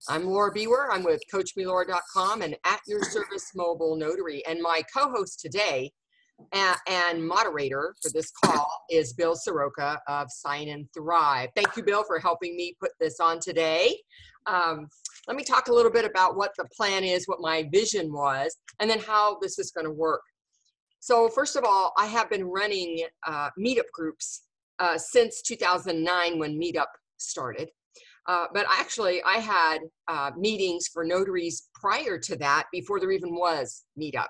I'm Laura Bewer. I'm with CoachMeLaura.com and at your service mobile notary. And my co-host today and moderator for this call is Bill Soroka of Sign and Thrive. Thank you, Bill, for helping me put this on today. Let me talk a little bit about what the plan is, what my vision was, and then how this is going to work. So first of all, I have been running meetup groups since 2009 when Meetup started. But actually, I had meetings for notaries prior to that, before there even was Meetup,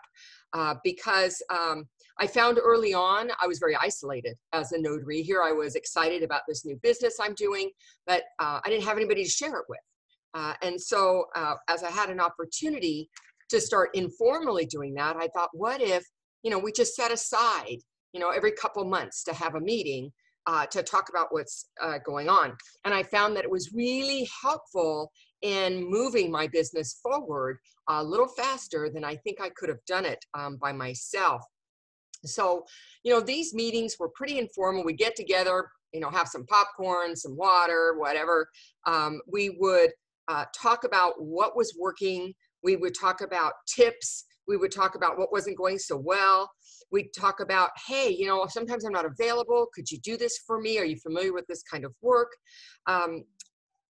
because I found early on I was very isolated as a notary. Here I was excited about this new business I'm doing, but I didn't have anybody to share it with. And so as I had an opportunity to start informally doing that, I thought, what if, we just set aside, every couple months to have a meeting to talk about what's going on. And I found that it was really helpful in moving my business forward a little faster than I think I could have done it by myself. So, these meetings were pretty informal. We get together, have some popcorn, some water, whatever. We would talk about what was working. We would talk about tips. We would talk about what wasn't going so well. We'd talk about, hey, sometimes I'm not available. Could you do this for me? Are you familiar with this kind of work?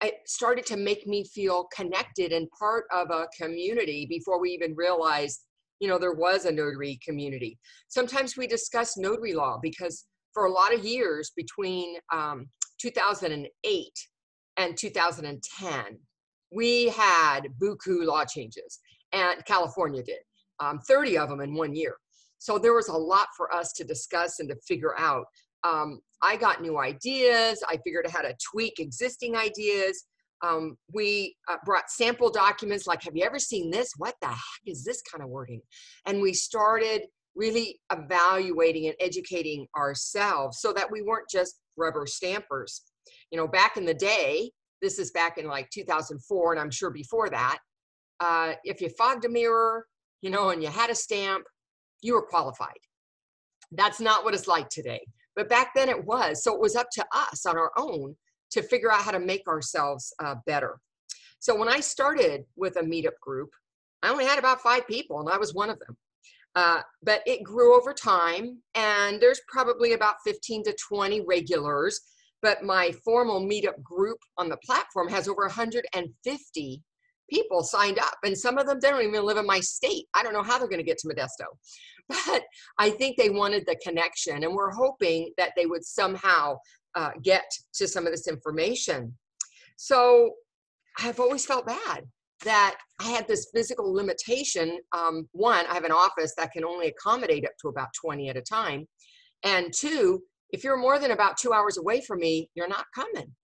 It started to make me feel connected and part of a community before we even realized, there was a notary community. Sometimes we discuss notary law because for a lot of years between 2008 and 2010, we had buku law changes, and California did, 30 of them in 1 year. So there was a lot for us to discuss and to figure out. I got new ideas. I figured out how to tweak existing ideas. We brought sample documents like, have you ever seen this? What the heck is this kind of wording? And we started really evaluating and educating ourselves so that we weren't just rubber stampers. Back in the day, this is back in like 2004, and I'm sure before that, if you fogged a mirror, and you had a stamp, you were qualified. That's not what it's like today. But back then it was. So it was up to us on our own to figure out how to make ourselves better. So when I started with a meetup group, I only had about 5 people, and I was one of them. But it grew over time, and there's probably about 15 to 20 regulars. But my formal meetup group on the platform has over 150 people signed up, and some of them, they don't even live in my state. I don't know how they're going to get to Modesto, but I think they wanted the connection, and we're hoping that they would somehow get to some of this information. So I've always felt bad that I had this physical limitation. One, I have an office that can only accommodate up to about 20 at a time. And 2, if you're more than about 2 hours away from me, you're not coming.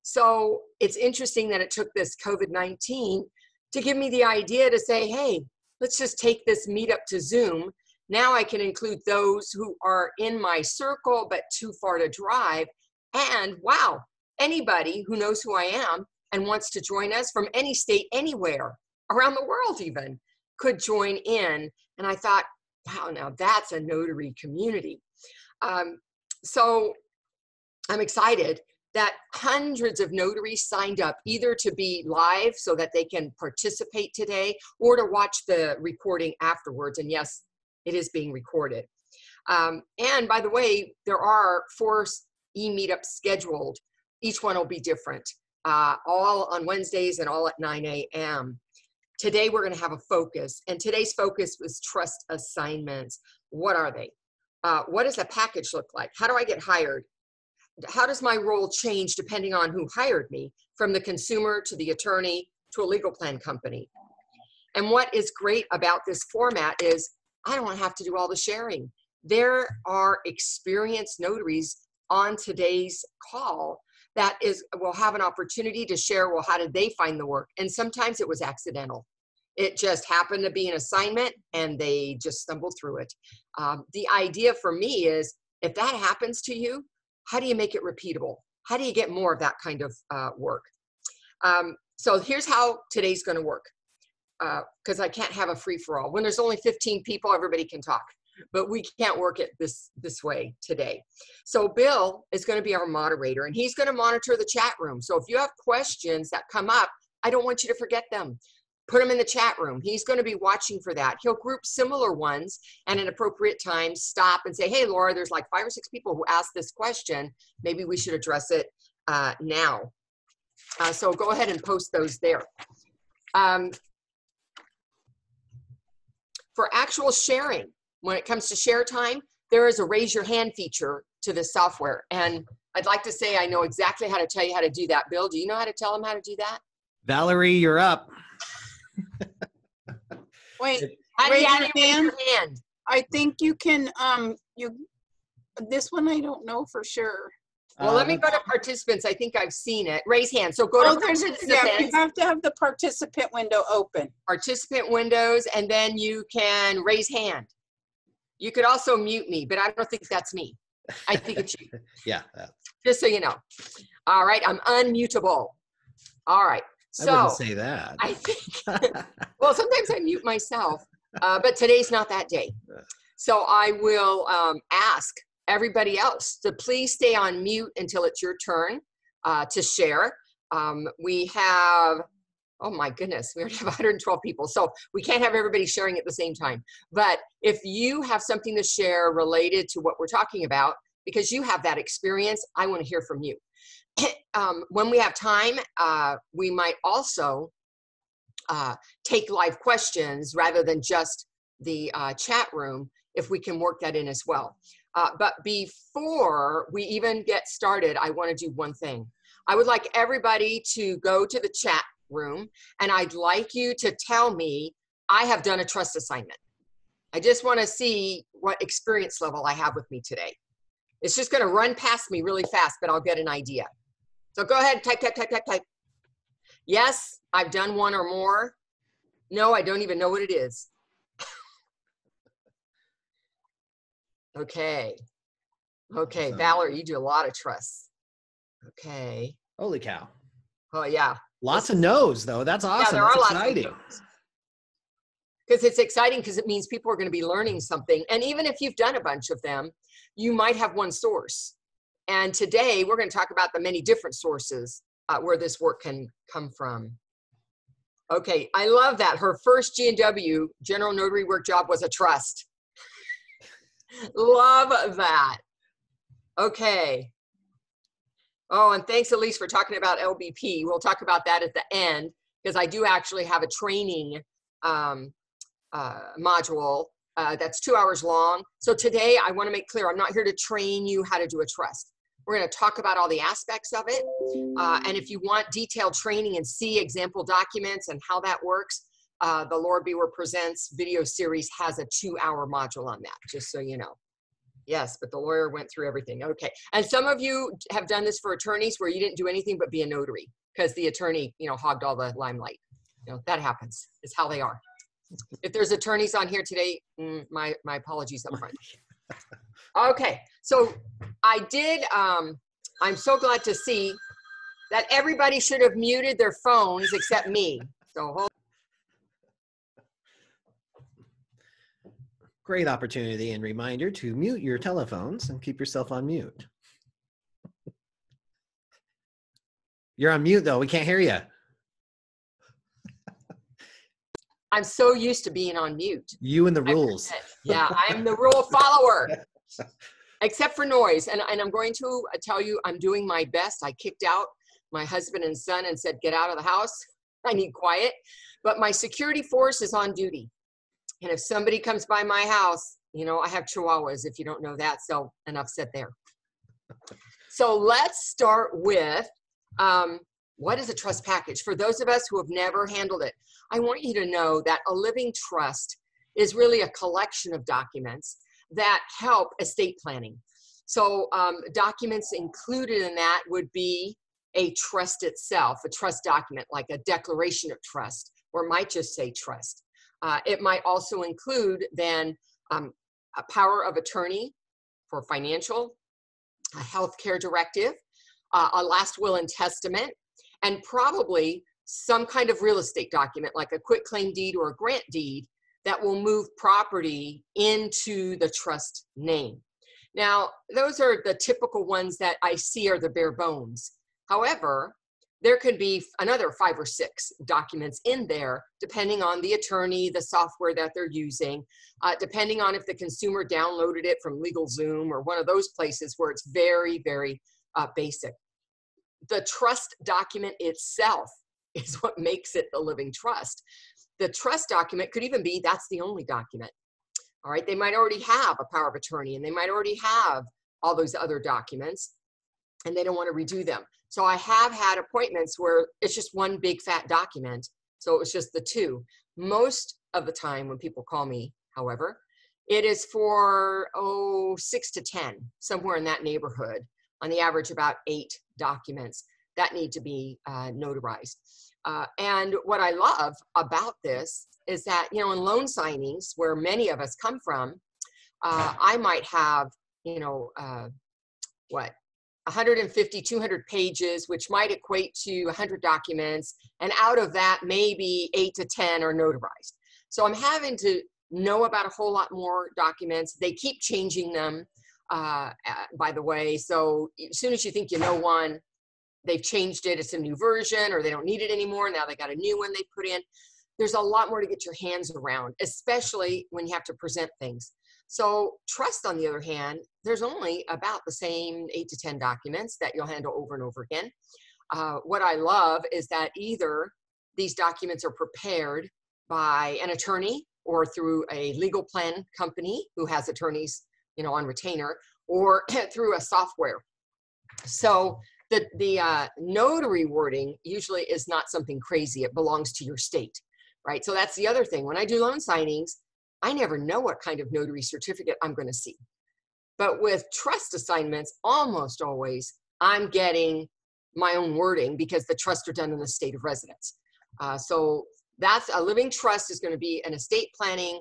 So it's interesting that it took this COVID-19 to give me the idea to say, hey, let's just take this meetup to Zoom. Now I can include those who are in my circle, but too far to drive. And wow, anybody who knows who I am and wants to join us from any state, anywhere, around the world even, could join in. And I thought, wow, now that's a notary community. So I'm excited that hundreds of notaries signed up either to be live so that they can participate today or to watch the recording afterwards. And yes, it is being recorded. And by the way, there are 4 e-meetups scheduled. Each one will be different, all on Wednesdays and all at 9 a.m. Today, we're going to have a focus, and today's focus was trust assignments. What are they? What does a package look like? How do I get hired? How does my role change depending on who hired me, from the consumer to the attorney to a legal plan company? And what is great about this format is I don't have to do all the sharing. There are experienced notaries on today's call that will have an opportunity to share, well, how did they find the work? And sometimes it was accidental. It just happened to be an assignment and they just stumbled through it. The idea for me is, if that happens to you, how do you make it repeatable? How do you get more of that kind of work? So here's how today's going to work, because I can't have a free-for-all. When there's only 15 people, everybody can talk, but we can't work it this way today. So Bill is going to be our moderator, and he's going to monitor the chat room. So if you have questions that come up, I don't want you to forget them. Put them in the chat room. He's going to be watching for that. He'll group similar ones and at appropriate times stop and say, hey, Laura, there's like 5 or 6 people who asked this question. Maybe we should address it now. So go ahead and post those there. For actual sharing, when it comes to share time, there is a raise your hand feature to this software. And I'd like to say I know exactly how to tell you how to do that. Bill, do you know how to tell them how to do that? Valerie, you're up. Wait, How do you raise raise your your hand? I think you can, this one I don't know for sure. Well, let me go to participants. I think I've seen it. Raise hand. So go to participants. Yeah, you have to have the participant window open. Participant windows, and then you can raise hand. You could also mute me, but I don't think that's me. I think it's you. Yeah. Just so you know. All right, I'm unmutable. All right. So I wouldn't say that. I think, well, sometimes I mute myself, but today's not that day. So I will ask everybody else to please stay on mute until it's your turn to share. We have, oh my goodness, we already have 112 people. So we can't have everybody sharing at the same time. But if you have something to share related to what we're talking about, because you have that experience, I want to hear from you. When we have time, we might also take live questions rather than just the chat room, if we can work that in as well. But before we even get started, I want to do one thing. I would like everybody to go to the chat room, and I'd like you to tell me I have done a trust assignment. I just want to see what experience level I have with me today. It's just going to run past me really fast, but I'll get an idea. So go ahead, type. Yes, I've done one or more. No, I don't even know what it is. Okay. Okay, Valerie, you do a lot of trusts. Okay. Holy cow. Oh, yeah. Lots of no's, though. That's awesome. Yeah, there That's are exciting. lots of no's. Because it's exciting because it means people are going to be learning something. And even if you've done a bunch of them, you might have one source. And today we're going to talk about the many different sources where this work can come from. Okay, I love that. Her first G&W, general notary work job, was a trust. Love that. Okay. Oh, and thanks, Elise, for talking about LBP. We'll talk about that at the end, because I do actually have a training module that's 2 hours long. So today I want to make clear, I'm not here to train you how to do a trust. We're going to talk about all the aspects of it. And if you want detailed training and see example documents and how that works, the Laura Bewer Presents video series has a 2-hour module on that, just so you know. Yes, but the lawyer went through everything. Okay. And some of you have done this for attorneys where you didn't do anything but be a notary because the attorney, hogged all the limelight. That happens. It's how they are. If there's attorneys on here today, my apologies up front. Okay. So I did, I'm so glad to see that everybody should have muted their phones except me. So hold. Great opportunity and reminder to mute your telephones and keep yourself on mute. You're on mute, though. We can't hear you. I'm so used to being on mute. You and the rules. Yeah, I'm the rule follower. Except for noise. And I'm going to tell you, I'm doing my best. I kicked out my husband and son and said, get out of the house. I need quiet. But my security force is on duty. And if somebody comes by my house, I have chihuahuas, if you don't know that. So enough said there. So let's start with what is a trust package? For those of us who have never handled it, I want you to know that a living trust is really a collection of documents that help estate planning. So documents included in that would be a trust itself, a trust document like a declaration of trust, or it might just say trust. It might also include then a power of attorney for financial, a healthcare directive, a last will and testament, and probably some kind of real estate document like a quitclaim deed or a grant deed that will move property into the trust name. Now, those are the typical ones that I see are the bare bones. However, there could be another 5 or 6 documents in there, depending on the attorney, the software that they're using, depending on if the consumer downloaded it from LegalZoom or one of those places where it's very, very basic. The trust document itself is what makes it a living trust. The trust document could even be that's the only document. All right, they might already have a power of attorney and they might already have all those other documents and they don't want to redo them. So I have had appointments where it's just one big fat document. So it was just the 2. Most of the time when people call me, however, it is for 6 to 10, somewhere in that neighborhood. On the average, about 8 documents that need to be notarized. And what I love about this is that, in loan signings, where many of us come from, I might have, 150, 200 pages, which might equate to 100 documents. And out of that, maybe 8 to 10 are notarized. So I'm having to know about a whole lot more documents. They keep changing them, by the way. So as soon as you think you know one, they've changed it. It's a new version, or they don't need it anymore. Now they got a new one they put in. There's a lot more to get your hands around, especially when you have to present things. So trust, on the other hand, there's only about the same 8 to 10 documents that you'll handle over and over again. What I love is that either these documents are prepared by an attorney or through a legal plan company who has attorneys, on retainer, or through a software. So the notary wording usually is not something crazy. It belongs to your state, right? So that's the other thing. When I do loan signings, I never know what kind of notary certificate I'm going to see. But with trust assignments, almost always, I'm getting my own wording because the trusts are done in the state of residence. So that's a living trust is going to be an estate planning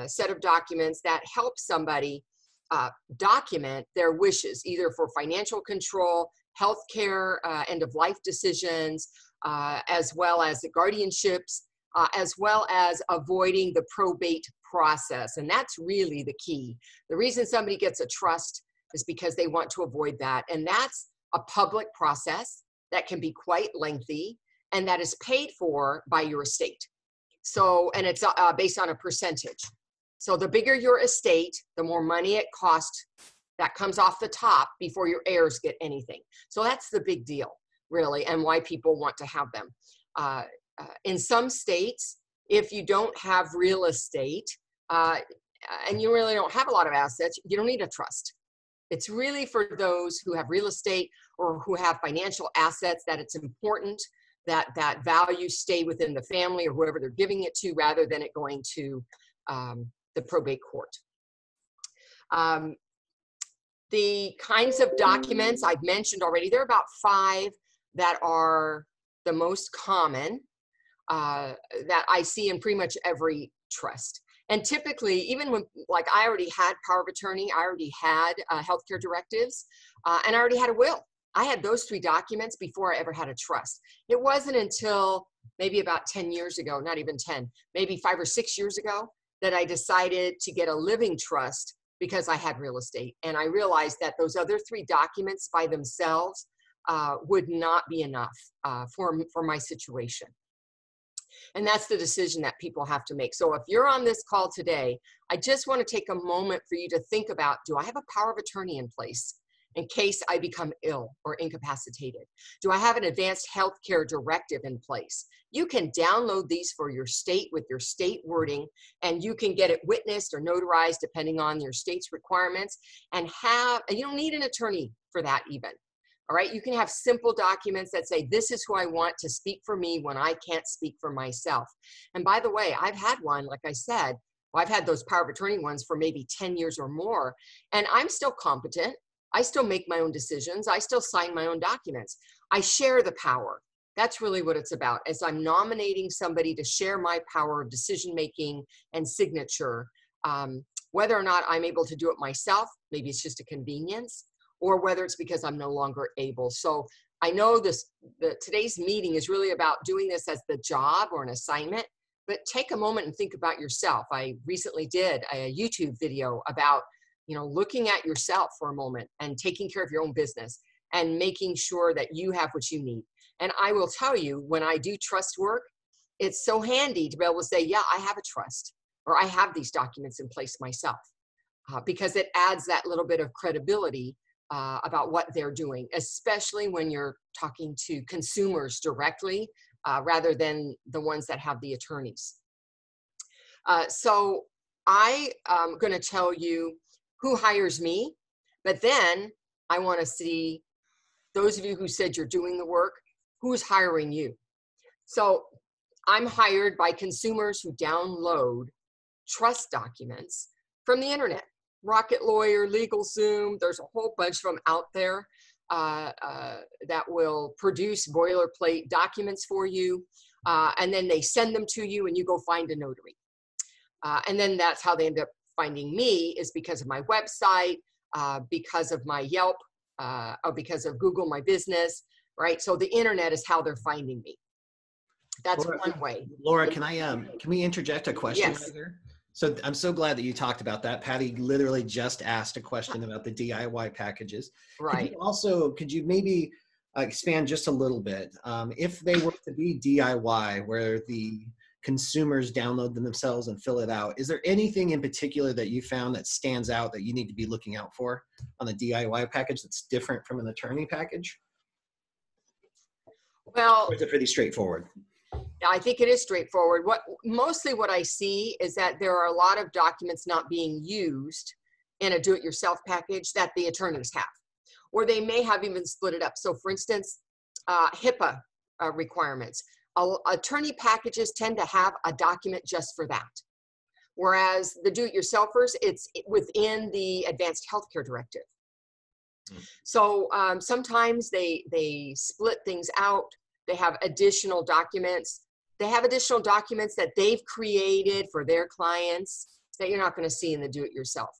set of documents that help somebody document their wishes, either for financial control, healthcare, end-of-life decisions, as well as the guardianships, as well as avoiding the probate process. And that's really the key. The reason somebody gets a trust is because they want to avoid that. And that's a public process that can be quite lengthy and that is paid for by your estate. So, and it's based on a percentage. So the bigger your estate, the more money it costs that comes off the top before your heirs get anything. So that's the big deal, really, and why people want to have them. In some states, if you don't have real estate and you really don't have a lot of assets, you don't need a trust. It's really for those who have real estate or who have financial assets that it's important that that value stay within the family or whoever they're giving it to, rather than it going to the probate court. The kinds of documents I've mentioned already, there are about 5 that are the most common that I see in pretty much every trust. And typically, even when, like, I already had power of attorney, I already had healthcare directives, and I already had a will. I had those 3 documents before I ever had a trust. It wasn't until maybe about 10 years ago, not even 10, maybe 5 or 6 years ago, that I decided to get a living trust because I had real estate. And I realized that those other 3 documents by themselves would not be enough for my situation. And that's the decision that people have to make. So if you're on this call today, I just want to take a moment for you to think about, do I have a power of attorney in place in case I become ill or incapacitated? Do I have an advanced healthcare directive in place? You can download these for your state with your state wording, and you can get it witnessed or notarized depending on your state's requirements, and you don't need an attorney for that even. All right, you can have simple documents that say, this is who I want to speak for me when I can't speak for myself. And by the way, I've had one, like I said, I've had those power of attorney ones for maybe 10 years or more, and I'm still competent. I still make my own decisions. I still sign my own documents. I share the power. That's really what it's about, as I'm nominating somebody to share my power of decision-making and signature, whether or not I'm able to do it myself, maybe it's just a convenience, or whether it's because I'm no longer able. So I know today's meeting is really about doing this as the job or an assignment, but take a moment and think about yourself. I recently did a YouTube video about, looking at yourself for a moment and taking care of your own business and making sure that you have what you need. And I will tell you, when I do trust work, it's so handy to be able to say, yeah, I have a trust, or I have these documents in place myself, because it adds that little bit of credibility about what they're doing, especially when you're talking to consumers directly, rather than the ones that have the attorneys. So I am going to tell you who hires me, but then I want to see those of you who said you're doing the work, who's hiring you. So I'm hired by consumers who download trust documents from the internet. Rocket Lawyer, LegalZoom, there's a whole bunch of them out there that will produce boilerplate documents for you. And then they send them to you and you go find a notary. And then that's how they end up finding me, is because of my website, because of my Yelp, or because of Google My Business, right? So the internet is how they're finding me. That's Laura, one way. Laura, can we interject a question Yes. right here? So I'm so glad that you talked about that. Patty literally just asked a question about the DIY packages. Right. Could you maybe expand just a little bit? If they were to be DIY, where the consumers download them themselves and fill it out, is there anything in particular that you found that stands out that you need to be looking out for on the DIY package that's different from an attorney package? Well, or is it pretty straightforward? I think it is straightforward. Mostly what I see is that there are a lot of documents not being used in a do-it-yourself package that the attorneys have, or they may have even split it up. So for instance, HIPAA requirements. Attorney packages tend to have a document just for that. Whereas the do-it-yourselfers, it's within the Advanced Healthcare Directive. So sometimes they split things out. They have additional documents. They have additional documents that they've created for their clients that you're not going to see in the do-it-yourself.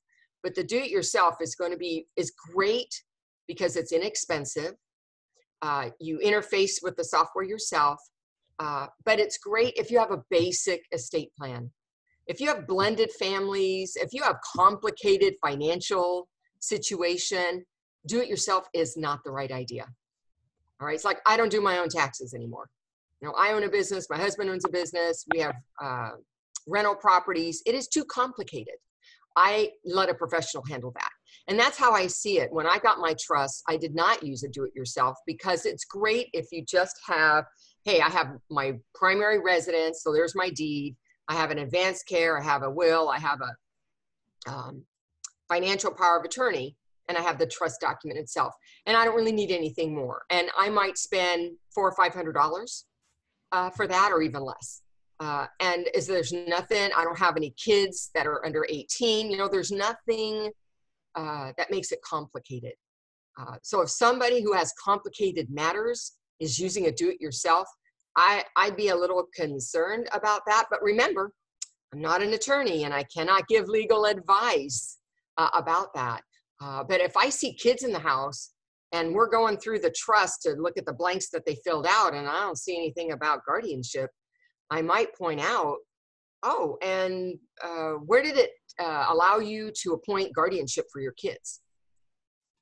But the do-it-yourself is great because it's inexpensive. You interface with the software yourself, but it's great if you have a basic estate plan. If you have blended families, if you have complicated financial situation, do-it-yourself is not the right idea. All right, it's like I don't do my own taxes anymore. You know, I own a business, my husband owns a business, we have rental properties. It is too complicated. I let a professional handle that. And that's how I see it. When I got my trust, I did not use a do-it-yourself because it's great if you just have, hey, I have my primary residence, so there's my deed. I have an advanced care, I have a will, I have a financial power of attorney, and I have the trust document itself. And I don't really need anything more. And I might spend $400 or $500 for that, or even less. And there's nothing, I don't have any kids that are under 18, you know, there's nothing that makes it complicated. So if somebody who has complicated matters is using a do-it-yourself, I'd be a little concerned about that. But remember, I'm not an attorney and I cannot give legal advice about that. But if I see kids in the house and we're going through the trust to look at the blanks that they filled out and I don't see anything about guardianship, I might point out, oh, and where did it allow you to appoint guardianship for your kids?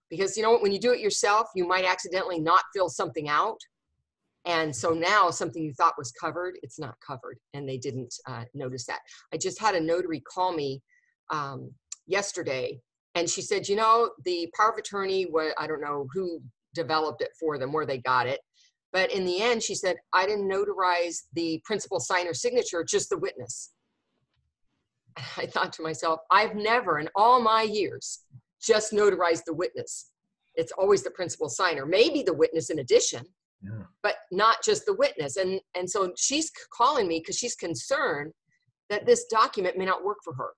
Because you know what, when you do it yourself, you might accidentally not fill something out. And so now something you thought was covered, it's not covered. And they didn't notice that. I just had a notary call me yesterday. And she said, you know, the power of attorney, I don't know who developed it for them, where they got it. But in the end, she said, I didn't notarize the principal signer signature, just the witness. I thought to myself, I've never in all my years just notarized the witness. It's always the principal signer, maybe the witness in addition, but not just the witness. And so she's calling me because she's concerned that this document may not work for her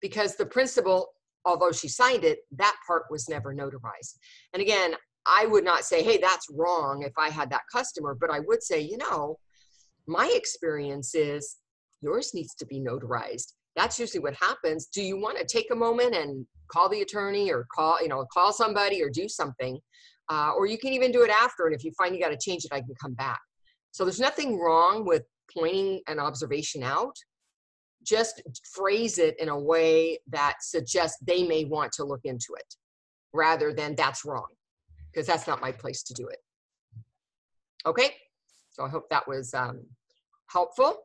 because the principal, although she signed it, that part was never notarized. And again, I would not say, hey, that's wrong if I had that customer, but I would say, you know, my experience is yours needs to be notarized. That's usually what happens. Do you want to take a moment and call the attorney or call somebody or do something? Or you can even do it after. And if you find you got to change it, I can come back. So there's nothing wrong with pointing an observation out. Just phrase it in a way that suggests they may want to look into it rather than that's wrong, because that's not my place to do it. Okay, so I hope that was helpful.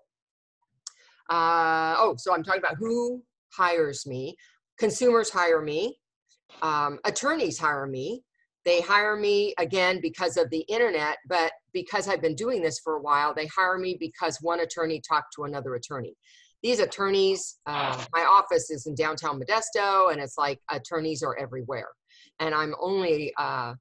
So I'm talking about who hires me. Consumers hire me. Attorneys hire me. They hire me, again, because of the internet, but because I've been doing this for a while, they hire me because one attorney talked to another attorney. These attorneys, my office is in downtown Modesto, and it's like attorneys are everywhere. And I'm only, 4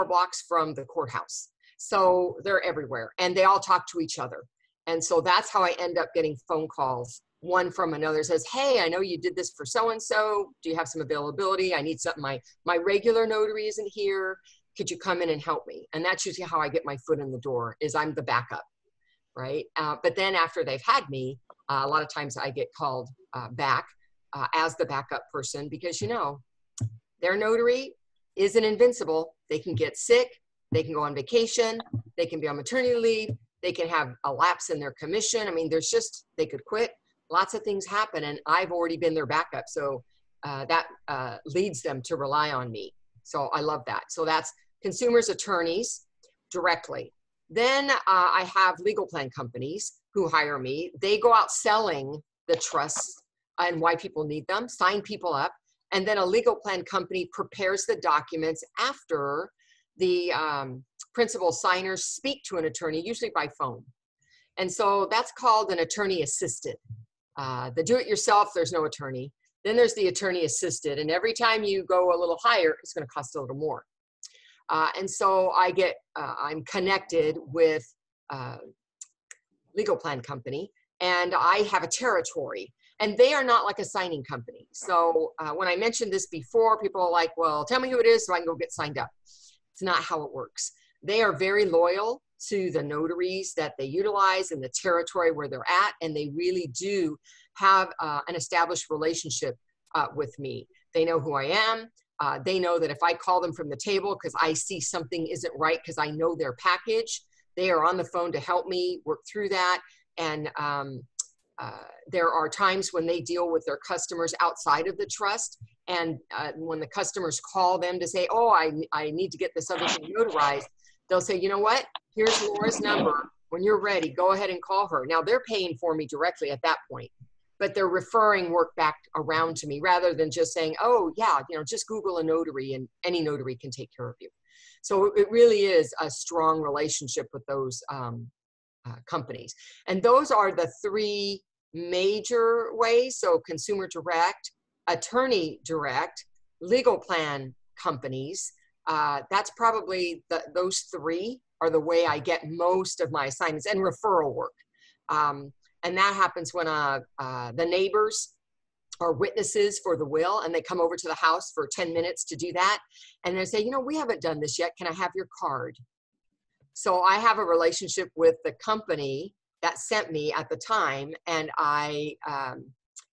blocks from the courthouse. So they're everywhere, and they all talk to each other. And so that's how I end up getting phone calls. One from another says, hey, I know you did this for so-and-so. Do you have some availability? I need something. My regular notary isn't here. Could you come in and help me? And that's usually how I get my foot in the door, is I'm the backup, right? But then after they've had me, a lot of times I get called back as the backup person, because, you know, their notary isn't invincible. They can get sick. They can go on vacation. They can be on maternity leave. They can have a lapse in their commission. I mean, they could quit. Lots of things happen, and I've already been their backup. So that leads them to rely on me. So I love that. So that's consumers, attorneys directly. Then I have legal plan companies who hire me. They go out selling the trusts and why people need them, sign people up. And then a legal plan company prepares the documents after the principal signers speak to an attorney, usually by phone. And so that's called an attorney assisted. The do-it-yourself, there's no attorney. Then there's the attorney assisted. And every time you go a little higher, it's going to cost a little more. And so I'm connected with legal plan company, and I have a territory. And they are not like a signing company. So when I mentioned this before, people are like, well, tell me who it is so I can go get signed up. It's not how it works. They are very loyal to the notaries that they utilize in the territory where they're at, and they really do have an established relationship with me. They know who I am. They know that if I call them from the table because I see something isn't right because I know their package, they are on the phone to help me work through that. And there are times when they deal with their customers outside of the trust. And when the customers call them to say, oh, I need to get this other thing notarized, they'll say, you know what? Here's Laura's number. When you're ready, go ahead and call her. Now they're paying for me directly at that point, but they're referring work back around to me rather than just saying, oh yeah, you know, just Google a notary and any notary can take care of you. So it really is a strong relationship with those companies. And those are the 3 major ways. So consumer direct, attorney direct, legal plan companies. That's probably those 3 are the way I get most of my assignments, and referral work. And that happens when the neighbors are witnesses for the will, and they come over to the house for 10 minutes to do that. And they say, you know, we haven't done this yet. Can I have your card? So I have a relationship with the company that sent me at the time, and I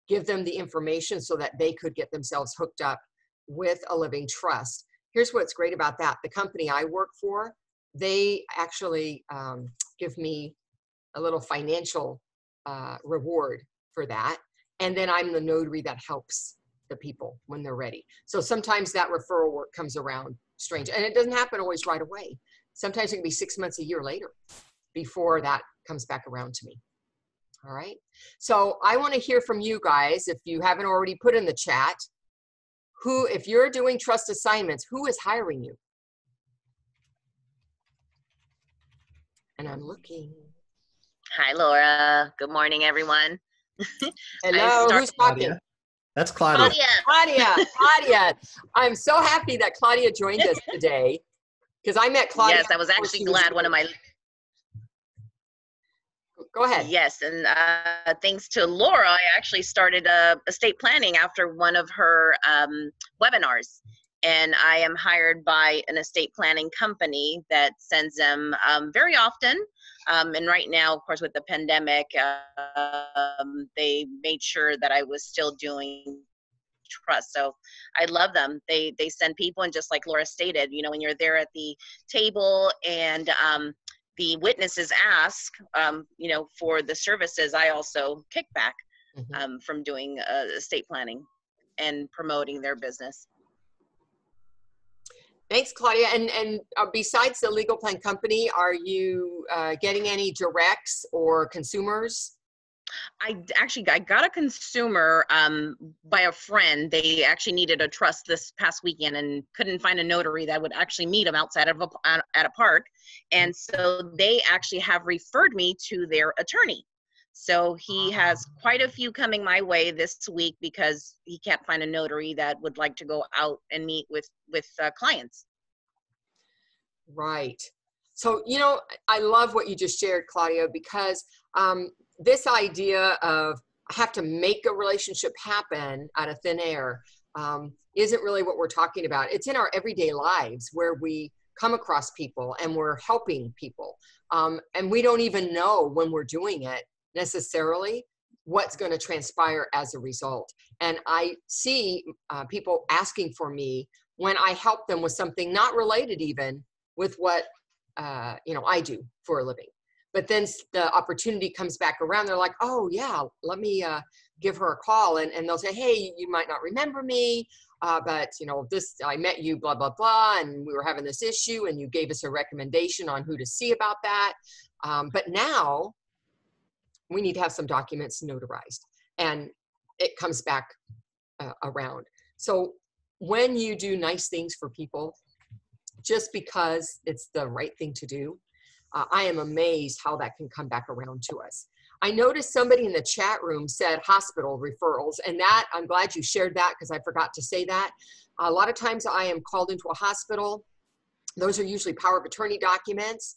give them the information so that they could get themselves hooked up with a living trust. Here's what's great about that. The company I work for, they actually give me a little financial reward for that. And then I'm the notary that helps the people when they're ready. So sometimes that referral work comes around strange, and it doesn't happen always right away. Sometimes it can be 6 months, a year later before that comes back around to me. All right. So I want to hear from you guys. If you haven't already put in the chat, if you're doing trust assignments, who is hiring you? And I'm looking. Hi, Laura. Good morning, everyone. Hello, who's talking? Claudia. That's Claudia. Claudia. I'm so happy that Claudia joined us today, because I met Claudia. Yes, I was actually glad one of my... Go ahead. Yes, and thanks to Laura, I actually started estate planning after one of her webinars. And I am hired by an estate planning company that sends them very often. And right now, of course, with the pandemic, they made sure that I was still doing trust. So I love them. They send people, and just like Laura stated, you know, when you're there at the table and the witnesses ask, you know, for the services, I also kick back from doing estate planning and promoting their business. Thanks, Claudia. And besides the legal plan company, are you getting any directs or consumers? I got a consumer by a friend. They actually needed a trust this past weekend and couldn't find a notary that would actually meet them outside of at a park. And so they actually have referred me to their attorney. So he has quite a few coming my way this week because he can't find a notary that would like to go out and meet with clients. Right. So, you know, I love what you just shared, Claudia, because this idea of I have to make a relationship happen out of thin air isn't really what we're talking about. It's in our everyday lives where we come across people and we're helping people. And we don't even know when we're doing it necessarily what's going to transpire as a result. And I see people asking for me when I help them with something not related even with what you know, I do for a living. But then the opportunity comes back around. They're like, oh yeah, let me give her a call. And they'll say, hey, you might not remember me, but you know, I met you, blah, blah, blah. And we were having this issue and you gave us a recommendation on who to see about that. But now we need to have some documents notarized, and it comes back around. So when you do nice things for people, just because it's the right thing to do, I am amazed how that can come back around to us. I noticed somebody in the chat room said hospital referrals, and that, I'm glad you shared that because I forgot to say that. A lot of times I am called into a hospital. Those are usually power of attorney documents.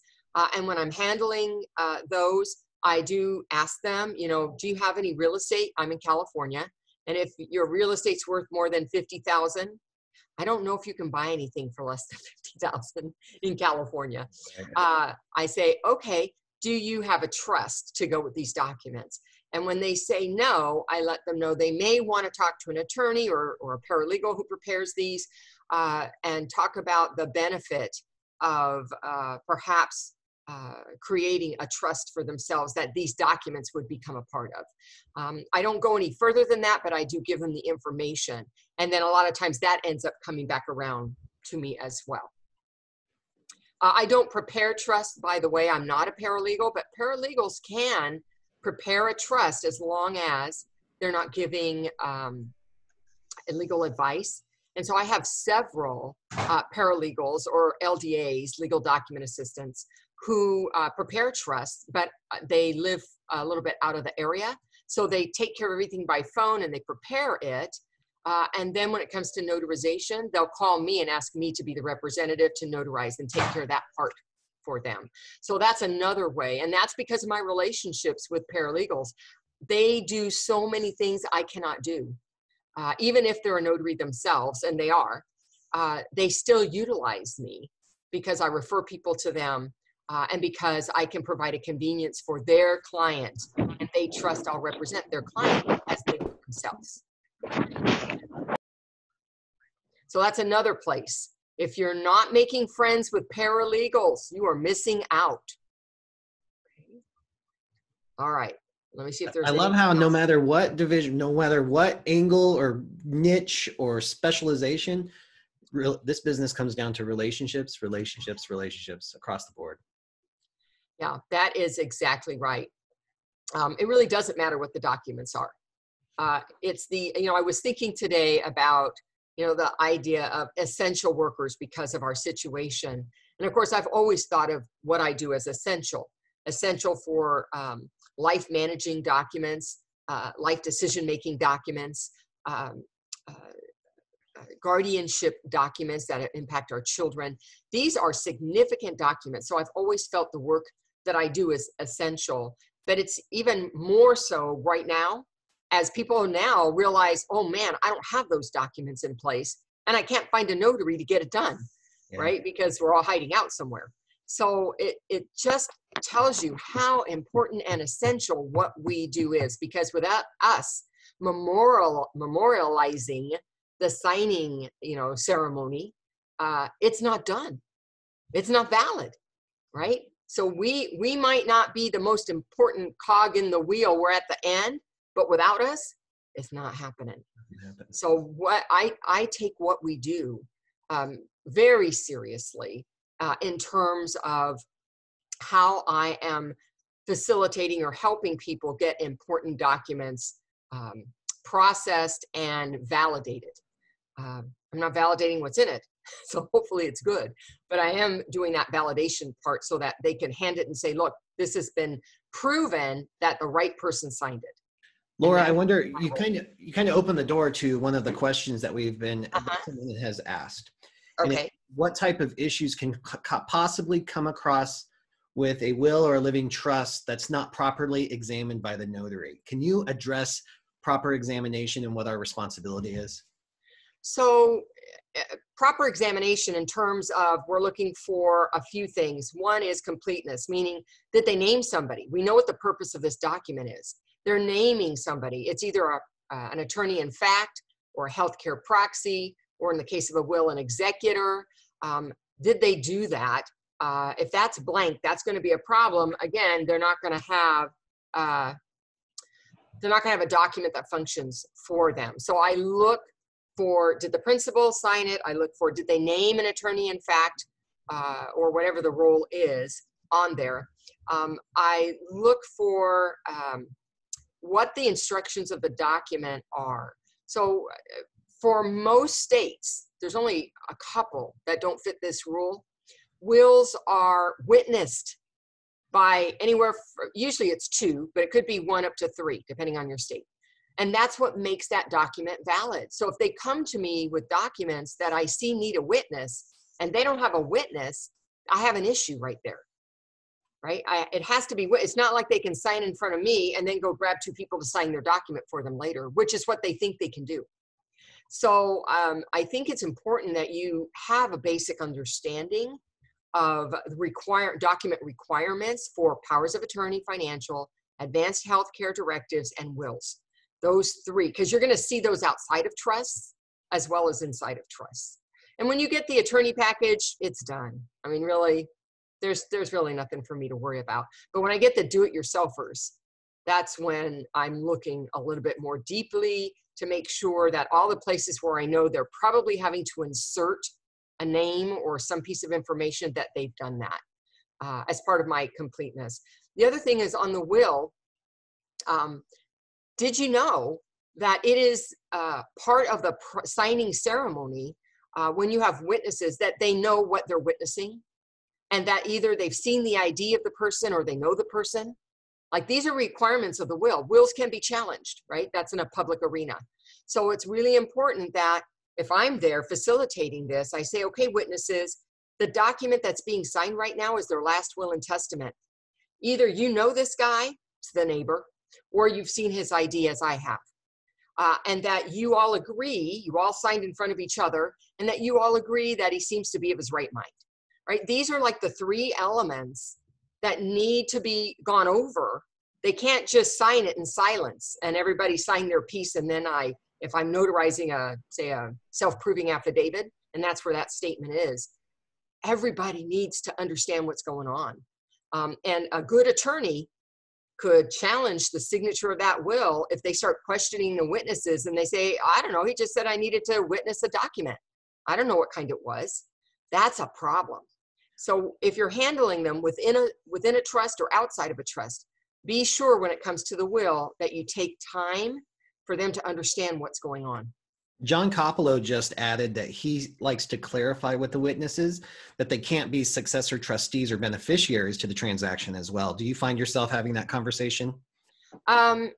And when I'm handling those, I do ask them, you know, do you have any real estate? I'm in California. And if your real estate's worth more than 50,000, I don't know if you can buy anything for less than 50,000 in California. I say, okay, do you have a trust to go with these documents? And when they say no, I let them know they may want to talk to an attorney or a paralegal who prepares these and talk about the benefit of perhaps creating a trust for themselves that these documents would become a part of. I don't go any further than that, but I do give them the information. And then a lot of times that ends up coming back around to me as well. I don't prepare trust, by the way. I'm not a paralegal, but paralegals can prepare a trust as long as they're not giving illegal advice. And so I have several paralegals or LDAs, legal document assistants, who prepare trusts, but they live a little bit out of the area. So they take care of everything by phone and they prepare it. And then when it comes to notarization, they'll call me and ask me to be the representative to notarize and take care of that part for them. So that's another way. And that's because of my relationships with paralegals. They do so many things I cannot do. Even if they're a notary themselves, and they are, they still utilize me because I refer people to them and because I can provide a convenience for their client and they trust I'll represent their client as they do themselves. So that's another place. If you're not making friends with paralegals, you are missing out. All right. Let me see if there's I love how no matter what division, no matter what angle or niche or specialization, this business comes down to relationships, relationships, relationships across the board. Yeah, that is exactly right. It really doesn't matter what the documents are. It's the, you know, I was thinking today about, you know, the idea of essential workers because of our situation. And of course, I've always thought of what I do as essential for life managing documents, life decision-making documents, guardianship documents that impact our children. These are significant documents. So I've always felt the work that I do is essential, but it's even more so right now as people now realize, oh man, I don't have those documents in place and I can't find a notary to get it done, right? Because we're all hiding out somewhere. So it just tells you how important and essential what we do is, because without us memorializing the signing, you know, ceremony, it's not done. It's not valid, right? So we might not be the most important cog in the wheel. We're at the end, but without us, it's not happening. So what I take what we do very seriously in terms of how I am facilitating or helping people get important documents processed and validated. I'm not validating what's in it, so hopefully it's good, but I am doing that validation part so that they can hand it and say, look, this has been proven that the right person signed it. Laura, I wonder, you kind of opened the door to one of the questions that we've been, someone has asked. Okay. What type of issues can possibly come across with a will or a living trust that's not properly examined by the notary? Can you address proper examination and what our responsibility is? So proper examination in terms of, we're looking for a few things. One is completeness, meaning that they name somebody. We know what the purpose of this document is. They're naming somebody. It's either an attorney in fact, or a healthcare proxy, or in the case of a will, an executor. Did they do that? If that's blank, that's going to be a problem. Again, they're not going to have a document that functions for them. So I look for, did the principal sign it? I look for, did they name an attorney in fact, or whatever the role is on there. I look for what the instructions of the document are. So for most states, there's only a couple that don't fit this rule. Wills are witnessed by anywhere, usually it's 2, but it could be 1 up to 3, depending on your state. And that's what makes that document valid. So if they come to me with documents that I see need a witness, and they don't have a witness, I have an issue right there, right? It has to be, it's not like they can sign in front of me and then go grab 2 people to sign their document for them later, which is what they think they can do. So I think it's important that you have a basic understanding of document requirements for powers of attorney, financial, advanced healthcare directives, and wills. Those 3, because you're going to see those outside of trusts as well as inside of trusts. And when you get the attorney package, it's done. I mean, really, there's really nothing for me to worry about. But when I get the do-it-yourselfers, that's when I'm looking a little bit more deeply to make sure that all the places where I know they're probably having to insert a name or some piece of information, that they've done that as part of my completeness. The other thing is on the will, did you know that it is part of the signing ceremony when you have witnesses that they know what they're witnessing, and that either they've seen the ID of the person or they know the person? Like, these are requirements of the will. Wills can be challenged, right? That's in a public arena. So it's really important that if I'm there facilitating this, I say, okay, witnesses, the document that's being signed right now is their last will and testament. Either you know this guy, it's the neighbor, or you've seen his ID as I have. And that you all agree, you all signed in front of each other, and that you all agree that he seems to be of his right mind, right? These are like the 3 elements that need to be gone over. They can't just sign it in silence and everybody sign their piece, and then if I'm notarizing say a self-proving affidavit, and that's where that statement is, everybody needs to understand what's going on. And a good attorney could challenge the signature of that will if they start questioning the witnesses and they say, I don't know, he just said I needed to witness a document. I don't know what kind it was. That's a problem. So if you're handling them within a trust or outside of a trust, be sure when it comes to the will that you take time for them to understand what's going on. John Coppolo just added that he likes to clarify with the witnesses that they can't be successor trustees or beneficiaries to the transaction as well. Do you find yourself having that conversation? Well,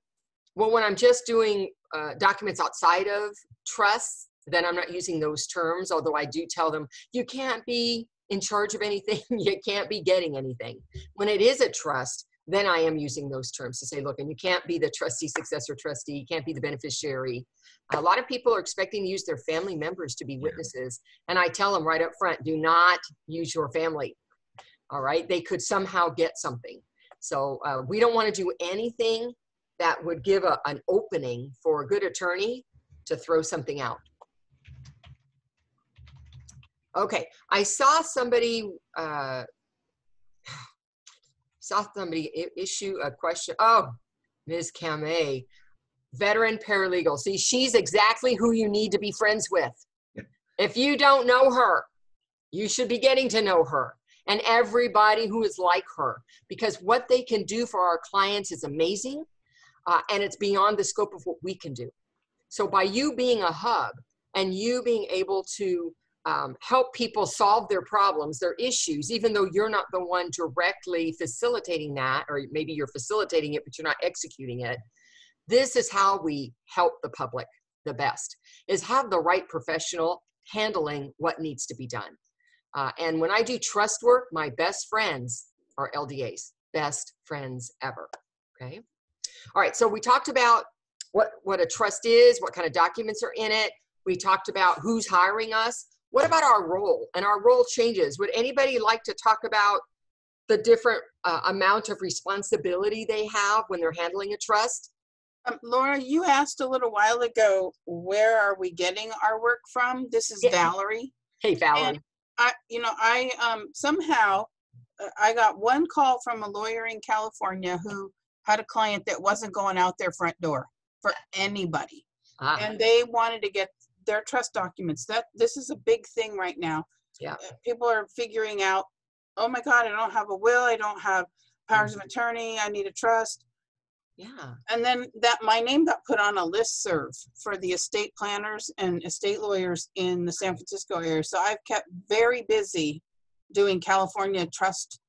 when I'm just doing documents outside of trusts, then I'm not using those terms, although I do tell them, you can't be in charge of anything, you can't be getting anything. When it is a trust, then I am using those terms to say, look, and you can't be the trustee, successor trustee, you can't be the beneficiary. A lot of people are expecting to use their family members to be witnesses. And I tell them right up front, do not use your family. All right. They could somehow get something. So we don't want to do anything that would give an opening for a good attorney to throw something out. Okay. I saw somebody, issue a question. Oh, Ms. Kameh, veteran paralegal. See, she's exactly who you need to be friends with. Yeah. If you don't know her, You should be getting to know her and everybody who is like her, because what they can do for our clients is amazing, and it's beyond the scope of what we can do. So by you being a hub and you being able to help people solve their problems, their issues, even though you're not the one directly facilitating that, or maybe you're facilitating it, but you're not executing it. This is how we help the public the best, is have the right professional handling what needs to be done. And when I do trust work, my best friends are LDAs, best friends ever, okay? All right, so we talked about what a trust is, what kind of documents are in it. We talked about who's hiring us. What about our role? And our role changes. Would anybody like to talk about the different amount of responsibility they have when they're handling a trust? Laura, you asked a little while ago, where are we getting our work from? This is Valerie. Hey, Valerie. And I somehow I got one call from a lawyer in California who had a client that wasn't going out their front door for anybody. And they wanted to get their trust documents. This is a big thing right now. Yeah. People are figuring out, oh my God, I don't have a will, I don't have powers of attorney, I need a trust. Yeah. And then my name got put on a listserv for the estate planners and estate lawyers in the San Francisco area. So I've kept very busy doing California trust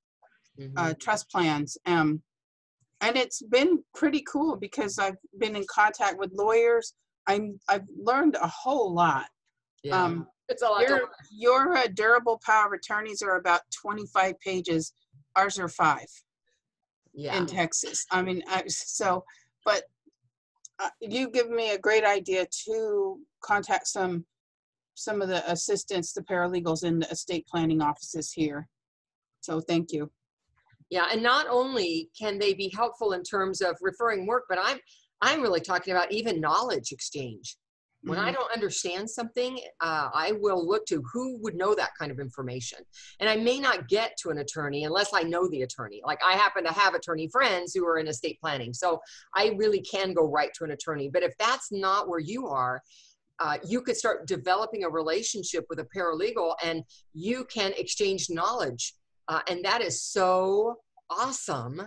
trust plans. And it's been pretty cool because I've been in contact with lawyers. I've learned a whole lot. Yeah. It's a lot. Your durable power of attorneys are about 25 pages. Ours are 5. Yeah. In Texas. I mean, but you give me a great idea to contact some of the assistants, the paralegals in the estate planning offices here. So thank you. Yeah, and not only can they be helpful in terms of referring work, but I'm really talking about even knowledge exchange. When I don't understand something, I will look to who would know that kind of information. And I may not get to an attorney unless I know the attorney. Like I happen to have attorney friends who are in estate planning. So I really can go right to an attorney. But if that's not where you are, you could start developing a relationship with a paralegal and you can exchange knowledge. And that is so awesome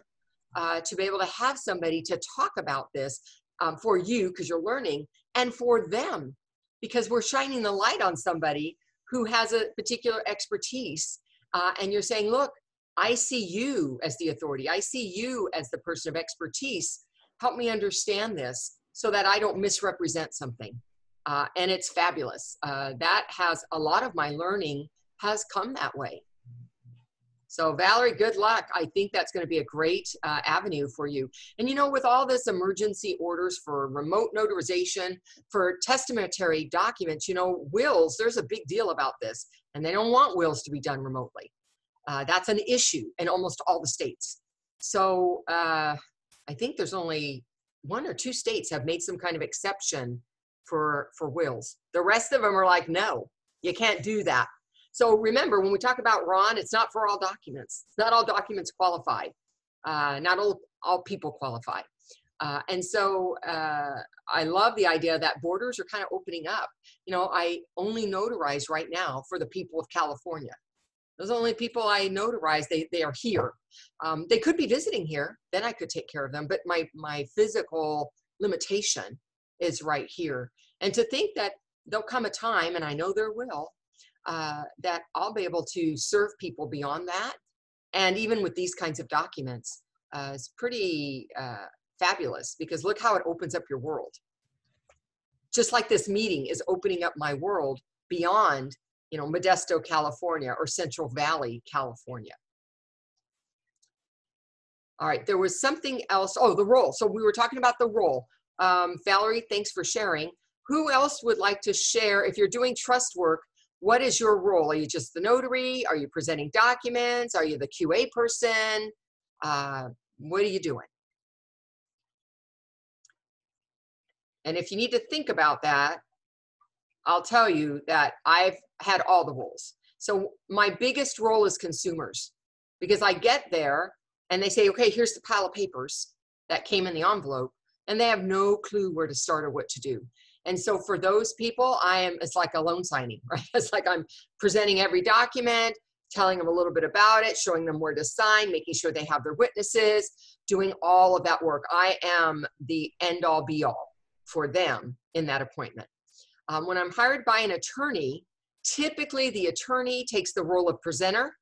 to be able to have somebody to talk about this for you, because you're learning, and for them, because we're shining the light on somebody who has a particular expertise. And you're saying, look, I see you as the authority. I see you as the person of expertise. Help me understand this so that I don't misrepresent something. And it's fabulous. That has a lot of my learning has come that way. So Valerie, good luck. I think that's going to be a great avenue for you. And you know, with all this emergency orders for remote notarization, for testamentary documents, you know, wills, there's a big deal about this. And they don't want wills to be done remotely. That's an issue in almost all the states. So I think there's only 1 or 2 states have made some kind of exception for wills. The rest of them are like, no, you can't do that. So remember, when we talk about Ron, it's not for all documents. Not all documents qualify. Not all people qualify. And so I love the idea that borders are kind of opening up. You know, I only notarize right now for the people of California. Those are the only people I notarize, they are here. They could be visiting here, then I could take care of them, but my physical limitation is right here. And to think that there'll come a time, and I know there will, that I'll be able to serve people beyond that. And even with these kinds of documents, it's pretty fabulous, because look how it opens up your world. Just like this meeting is opening up my world beyond, you know, Modesto, California, or Central Valley, California. All right, there was something else. Oh, the role. So we were talking about the role. Valerie, thanks for sharing. Who else would like to share? If you're doing trust work, what is your role? Are you just the notary? Are you presenting documents? Are you the QA person? What are you doing? And if you need to think about that, I'll tell you that I've had all the roles. So my biggest role is consumers, because I get there and they say, okay, here's the pile of papers that came in the envelope, and they have no clue where to start or what to do. And so for those people, it's like a loan signing, right? It's like I'm presenting every document, telling them a little bit about it, showing them where to sign, making sure they have their witnesses, doing all of that work. I am the end all be all for them in that appointment. When I'm hired by an attorney, typically the attorney takes the role of presenter.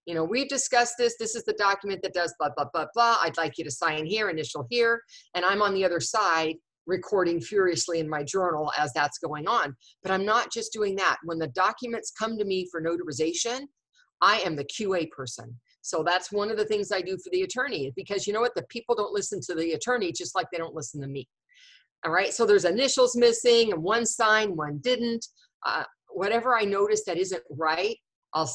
You know, we've discussed this. This is the document that does blah, blah, blah, blah. I'd like you to sign here, initial here. And I'm on the other side recording furiously in my journal as that's going on. But I'm not just doing that. When the documents come to me for notarization, I am the QA person. So that's one of the things I do for the attorney, because you know what? The people don't listen to the attorney just like they don't listen to me. All right. So there's initials missing and one signed, one didn't. Whatever I notice that isn't right, I'll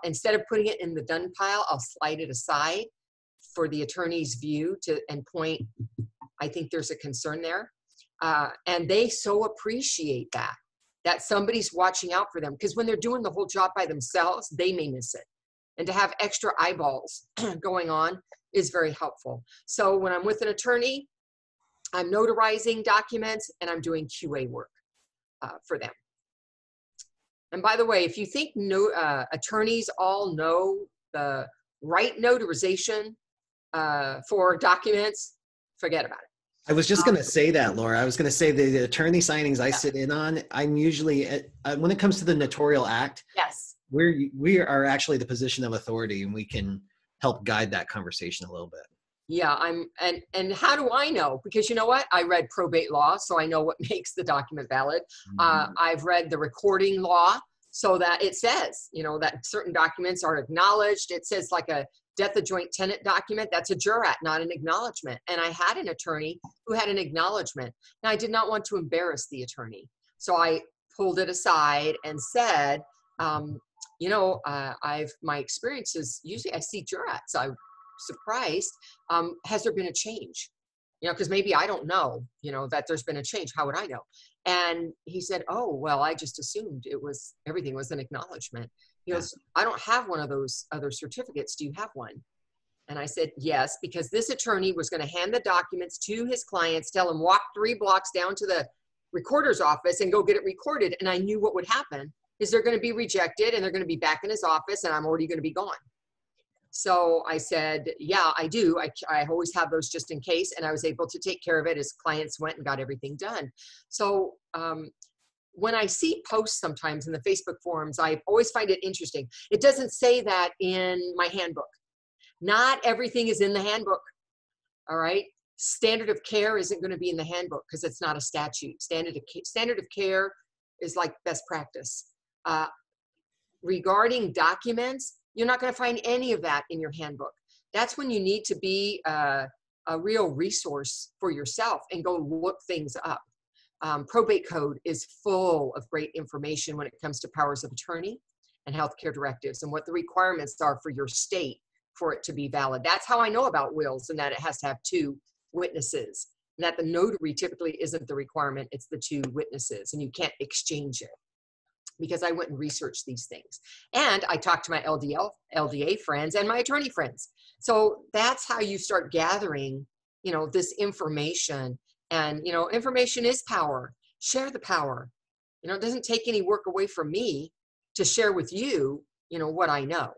instead of putting it in the done pile, I'll slide it aside for the attorney's view and point, I think there's a concern there. And they so appreciate that somebody's watching out for them, because when they're doing the whole job by themselves, they may miss it. And to have extra eyeballs going on is very helpful. So when I'm with an attorney, I'm notarizing documents and I'm doing QA work for them. And by the way, if you think attorneys all know the right notarization for documents, forget about it. I was just going to say that, Laura. I was going to say the attorney signings I sit in on, I'm usually, when it comes to the Notarial Act, yes, we are actually the position of authority, and we can help guide that conversation a little bit. Yeah, and how do I know? Because you know what? I read probate law, so I know what makes the document valid. I've read the recording law, so that it says, you know, that certain documents are acknowledged. It says like a death of joint tenant document, that's a jurat, not an acknowledgement. And I had an attorney who had an acknowledgement. Now, I did not want to embarrass the attorney, so I pulled it aside and said, you know, my experience is usually I see jurats. I'm surprised. Has there been a change? You know, because maybe I don't know, you know, that there's been a change. How would I know? And he said, oh, well, I just assumed everything was an acknowledgement. He goes, I don't have one of those other certificates. Do you have one? And I said, yes, because this attorney was going to hand the documents to his clients, tell him walk 3 blocks down to the recorder's office and go get it recorded. And I knew what would happen is they're going to be rejected and they're going to be back in his office and I'm already going to be gone. So I said, yeah, I do. I always have those just in case. And I was able to take care of it as clients went and got everything done. So when I see posts sometimes in the Facebook forums, I always find it interesting. It doesn't say that in my handbook. Not everything is in the handbook. All right. Standard of care isn't going to be in the handbook because it's not a statute. Standard of care is like best practice. Regarding documents, you're not going to find any of that in your handbook. That's when you need to be a real resource for yourself and go look things up. Probate code is full of great information when it comes to powers of attorney and healthcare directives and what the requirements are for your state for it to be valid. That's how I know about wills and that it has to have 2 witnesses, and that the notary typically isn't the requirement, it's the 2 witnesses, and you can't exchange it. Because I went and researched these things. And I talked to my LDA friends and my attorney friends. So that's how you start gathering, you know, this information. And, you know, information is power. Share the power. You know, it doesn't take any work away from me to share with you, you know, what I know.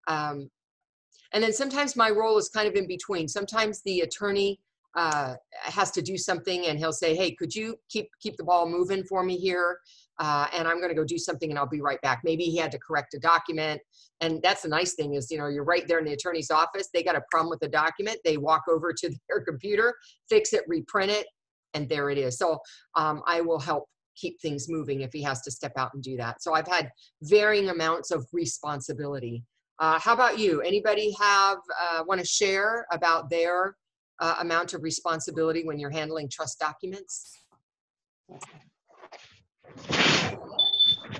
And then sometimes my role is kind of in between. Sometimes the attorney has to do something and he'll say, hey, could you keep the ball moving for me here? And I'm going to go do something and I'll be right back. Maybe he had to correct a document. And that's the nice thing is, you know, you're right there in the attorney's office. They got a problem with the document. They walk over to their computer, fix it, reprint it, and there it is. So I will help keep things moving if he has to step out and do that. So I've had varying amounts of responsibility. How about you? Anybody want to share about their amount of responsibility when you're handling trust documents?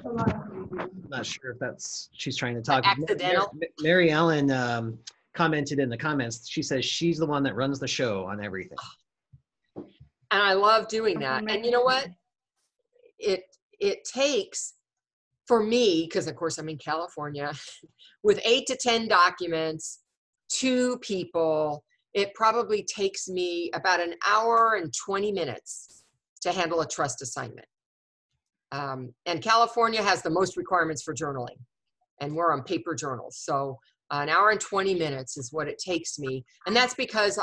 I'm not sure if she's trying to talk. Accidental. Mary Ellen commented in the comments. She says she's the one that runs the show on everything. And I love doing that. And you know what? It takes, for me, because of course I'm in California, with 8 to 10 documents, 2 people, it probably takes me about 1 hour and 20 minutes to handle a trust assignment. And California has the most requirements for journaling, and we're on paper journals. So an hour and 20 minutes is what it takes me. And that's because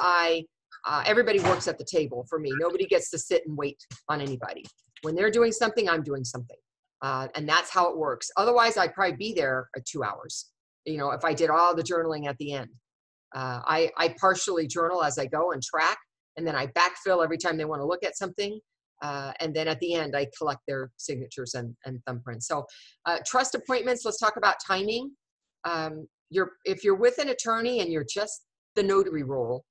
everybody works at the table for me. Nobody gets to sit and wait on anybody. When they're doing something, I'm doing something. And that's how it works. Otherwise, I'd probably be there at 2 hours, you know, if I did all the journaling at the end. I partially journal as I go and track, and then I backfill every time they want to look at something. And then at the end, I collect their signatures and thumbprints. So trust appointments, let's talk about timing. If you're with an attorney and you're just the notary role,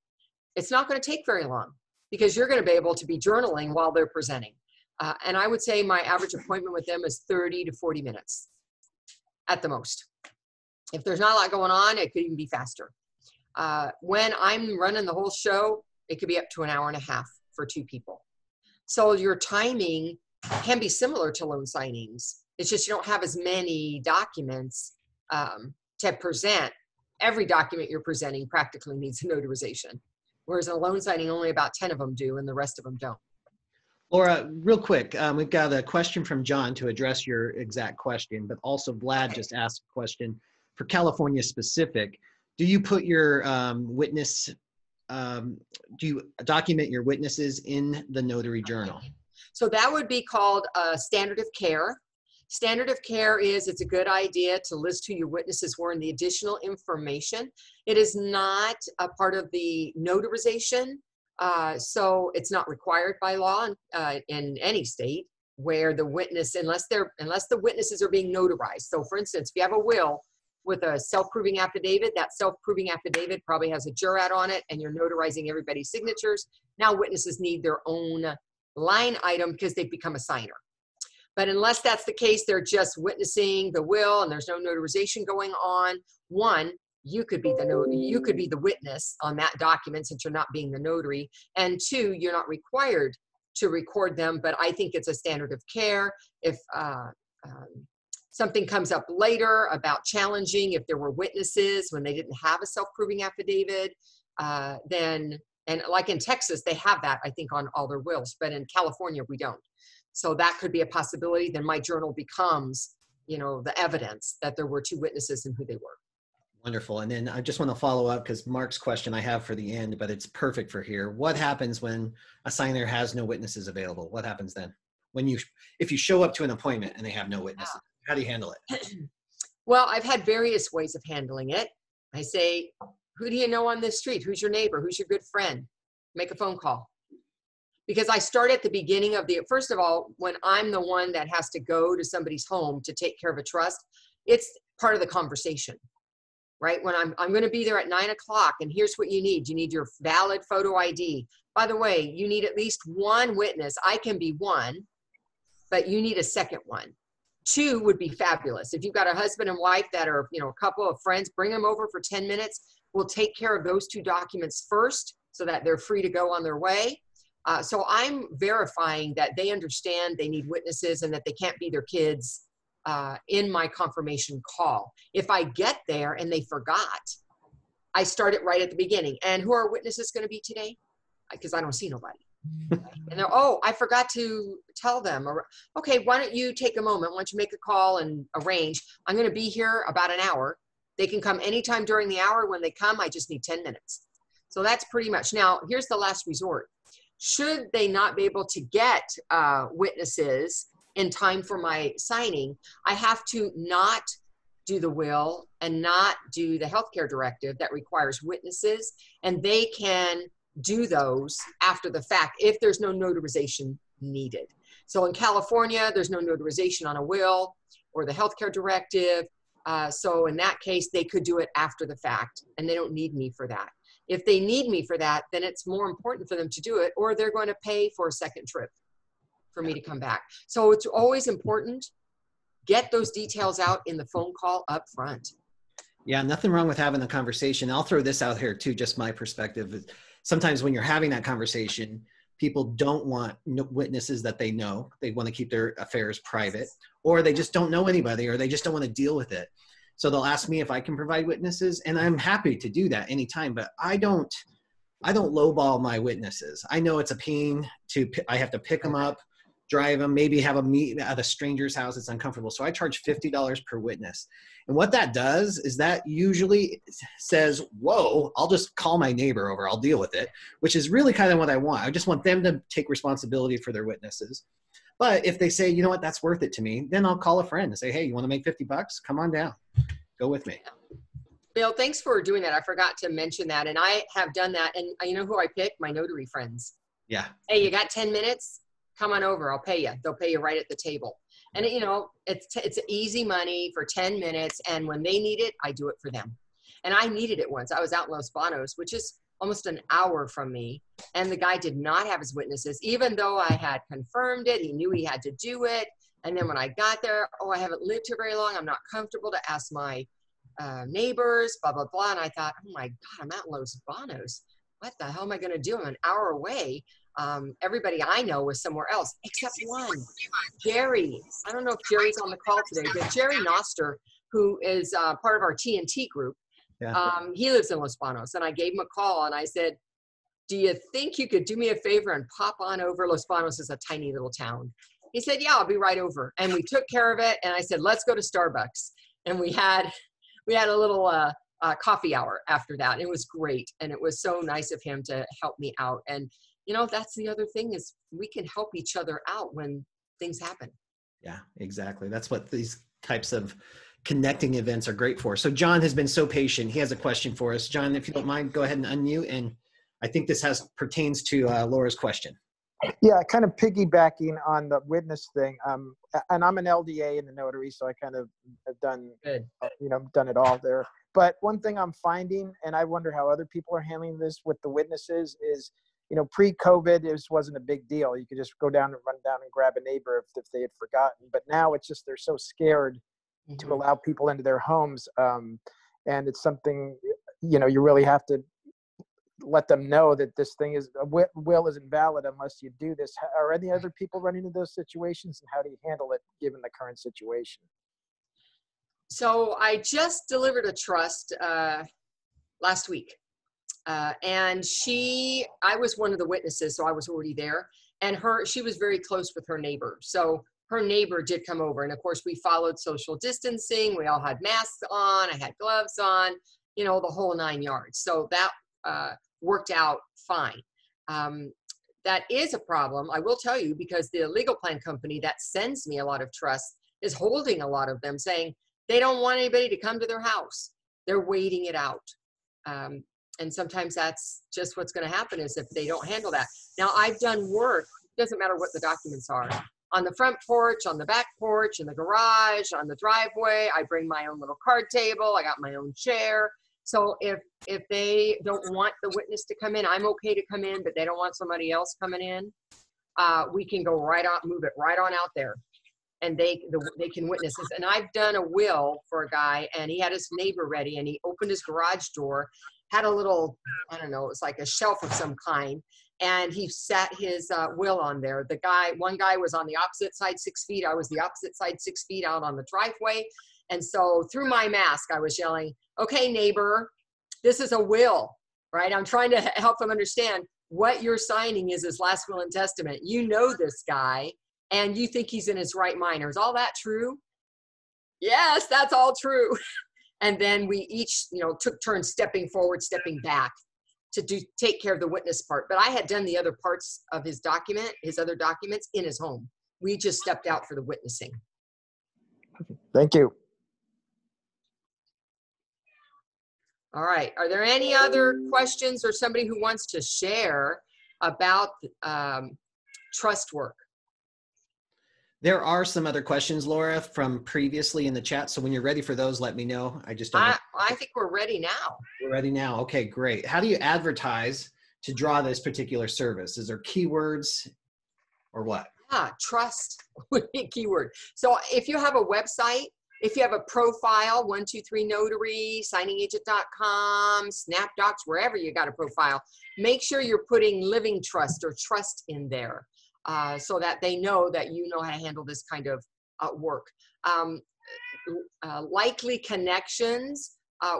it's not going to take very long because you're going to be able to be journaling while they're presenting. And I would say my average appointment with them is 30 to 40 minutes at the most. If there's not a lot going on, it could even be faster. When I'm running the whole show, it could be up to an hour and a half for 2 people. So your timing can be similar to loan signings. It's just you don't have as many documents to present. Every document you're presenting practically needs a notarization, whereas a loan signing, only about 10 of them do, and the rest of them don't. Laura, real quick, we've got a question from John to address your exact question, but also Vlad just asked a question for California specific. Do you put your do you document your witnesses in the notary journal? So that would be called a standard of care. Standard of care is it's a good idea to list who your witnesses were and the additional information. It is not a part of the notarization. So it's not required by law in any state where the witness, unless the witnesses are being notarized. So for instance, if you have a will with a self-proving affidavit, that self-proving affidavit probably has a jurat on it and you're notarizing everybody's signatures. Now witnesses need their own line item because they've become a signer. But unless that's the case, they're just witnessing the will and there's no notarization going on. One, you could be the witness on that document since you're not being the notary. And 2, you're not required to record them, but I think it's a standard of care. If something comes up later about challenging, if there were witnesses when they didn't have a self-proving affidavit, then, and like in Texas, they have that, I think, on all their wills, but in California, we don't. So that could be a possibility. Then my journal becomes, you know, the evidence that there were 2 witnesses and who they were. Wonderful. And then I just want to follow up because Mark's question I have for the end, but it's perfect for here. What happens when a signer has no witnesses available? What happens then? If you show up to an appointment and they have no witnesses, how do you handle it? Well, I've had various ways of handling it. I say, who do you know on this street? Who's your neighbor? Who's your good friend? Make a phone call. Because I start at the beginning of first of all, when I'm the one that has to go to somebody's home to take care of a trust, it's part of the conversation, right? When I'm going to be there at 9 o'clock and here's what you need. You need your valid photo ID. By the way, you need at least 1 witness. I can be 1, but you need a second one. 2 would be fabulous. If you've got a husband and wife that are, you know, a couple of friends, bring them over for 10 minutes. We'll take care of those 2 documents first so that they're free to go on their way. So I'm verifying that they understand they need witnesses and that they can't be their kids in my confirmation call. If I get there and they forgot, I start it right at the beginning. And who are witnesses going to be today? Because I don't see nobody. And they're, oh, I forgot to tell them. Okay, why don't you take a moment? Why don't you make a call and arrange? I'm going to be here about an hour. They can come anytime during the hour. When they come, I just need 10 minutes. So that's pretty much. Now, here's the last resort. Should they not be able to get witnesses in time for my signing, I have to not do the will and not do the healthcare directive that requires witnesses, and they can do those after the fact if there's no notarization needed. So in California, there's no notarization on a will or the healthcare directive. So in that case, they could do it after the fact, and they don't need me for that. If they need me for that, then it's more important for them to do it, or they're going to pay for a second trip for me to come back. So it's always important, get those details out in the phone call up front. Yeah, nothing wrong with having a conversation. I'll throw this out here too, just my perspective. Sometimes when you're having that conversation, people don't want witnesses that they know. They want to keep their affairs private, or they just don't know anybody, or they just don't want to deal with it. So they'll ask me if I can provide witnesses, and I'm happy to do that anytime, but I don't I don't lowball my witnesses. I know it's a pain I have to pick them up, drive them, maybe have a meet at a stranger's house. It's uncomfortable. So I charge $50 per witness. And what that does is that usually says, whoa, I'll just call my neighbor over. I'll deal with it, which is really kind of what I want. I just want them to take responsibility for their witnesses. But if they say, you know what, that's worth it to me, then I'll call a friend and say, hey, you want to make $50? Come on down. Go with me. Bill, thanks for doing that. I forgot to mention that. And I have done that. And you know who I pick? My notary friends. Yeah. Hey, you got 10 minutes? Come on over. I'll pay you. They'll pay you right at the table. And it's easy money for 10 minutes. And when they need it, I do it for them. And I needed it once. I was out in Los Banos, which is almost an hour from me. And the guy did not have his witnesses, even though I had confirmed it. He knew he had to do it. And then when I got there, I haven't lived here very long. I'm not comfortable to ask my neighbors, blah, blah, blah. And I thought, oh my God, I'm out in Los Banos. What the hell am I going to do? I'm an hour away. Everybody I know was somewhere else except one, Jerry. I don't know if Jerry's on the call today, but Jerry Noster, who is part of our TNT group, he lives in Los Banos. And I gave him a call and I said, do you think you could do me a favor and pop on over? Los Banos is a tiny little town. He said, yeah, I'll be right over. And we took care of it. And I said, let's go to Starbucks. And we had a little coffee hour after that. It was great. And it was so nice of him to help me out. And, that's the other thing is we can help each other out when things happen. Yeah, exactly. That's what these types of connecting events are great for. So John has been so patient. He has a question for us. John, if you don't mind, go ahead and unmute. And I think this pertains to Laura's question. Yeah, kind of piggybacking on the witness thing. And I'm an LDA in the notary, so I kind of have done, done it all there. But one thing I'm finding, and I wonder how other people are handling this with the witnesses, is, pre-COVID, it wasn't a big deal. You could just go down and run down and grab a neighbor if they had forgotten. But now it's just they're so scared to allow people into their homes, and it's something you really have to let them know that this thing is will isn't valid unless you do this. Are any other people running into those situations, and how do you handle it given the current situation? So I just delivered a trust last week, and I was one of the witnesses, so I was already there. And she was very close with her neighbor, so her neighbor did come over, and of course we followed social distancing. We all had masks on. I had gloves on. The whole 9 yards. So that worked out fine. That is a problem, I will tell you, because the legal plan company that sends me a lot of trusts is holding a lot of them, saying they don't want anybody to come to their house. They're waiting it out. And sometimes that's just what's going to happen is if they don't handle that. Now, I've done work, doesn't matter what the documents are, on the front porch, on the back porch, in the garage, on the driveway. I bring my own little card table. I got my own chair. So if they don't want the witness to come in, I'm okay to come in, but they don't want somebody else coming in, we can go move it right on out there, and they can witness this. And I've done a will for a guy, and he had his neighbor ready, and he opened his garage door, had a little, I don't know, it was like a shelf of some kind, and he sat his will on there. One guy was on the opposite side 6 feet. I was the opposite side 6 feet out on the driveway. And so through my mask, I was yelling, okay, neighbor, this is a will, right? I'm trying to help them understand what you're signing is his last will and testament. You know this guy, and you think he's in his right mind. Is all that true? Yes, that's all true. And then we each, took turns stepping forward, stepping back to take care of the witness part. But I had done the other parts of his other documents in his home. We just stepped out for the witnessing. Thank you. All right. Are there any other questions or somebody who wants to share about trust work? There are some other questions, Laura, from previously in the chat. So when you're ready for those, let me know. I think we're ready now. We're ready now. Okay, great. How do you advertise to draw this particular service? Is there keywords or what? Yeah, trust would be a keyword. So if you have a website, if you have a profile, 123 Notary, signingagent.com, SnapDocs, wherever you got a profile, make sure you're putting living trust or trust in there so that they know that you know how to handle this kind of work. Likely connections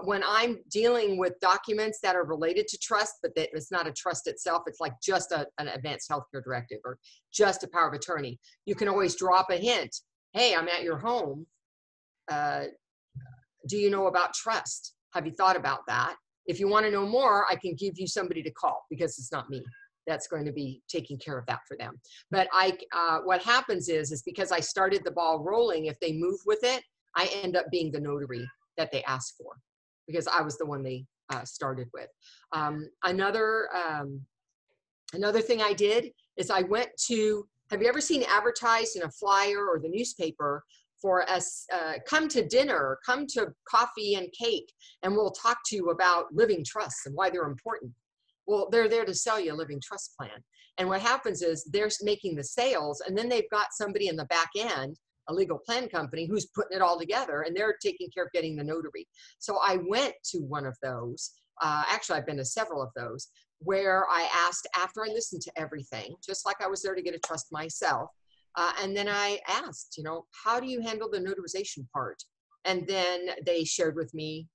When I'm dealing with documents that are related to trust, but that it's not a trust itself, it's like just an advanced healthcare directive or just a power of attorney, you can always drop a hint. Hey, I'm at your home. Do you know about trust? Have you thought about that? If you want to know more, I can give you somebody to call, because it's not me that's going to be taking care of that for them. But what happens is because I started the ball rolling, if they move with it, I end up being the notary that they ask for, because I was the one they started with. Another thing I did is I went to, have you ever seen advertised in a flyer or the newspaper for us, come to dinner, come to coffee and cake, and we'll talk to you about living trusts and why they're important. Well, they're there to sell you a living trust plan. And what happens is they're making the sales, and then they've got somebody in the back end, a legal plan company, who's putting it all together, and they're taking care of getting the notary. So I went to one of those, actually I've been to several of those, where I asked, after I listened to everything, just like I was there to get a trust myself, and then I asked, how do you handle the notarization part? And then they shared with me,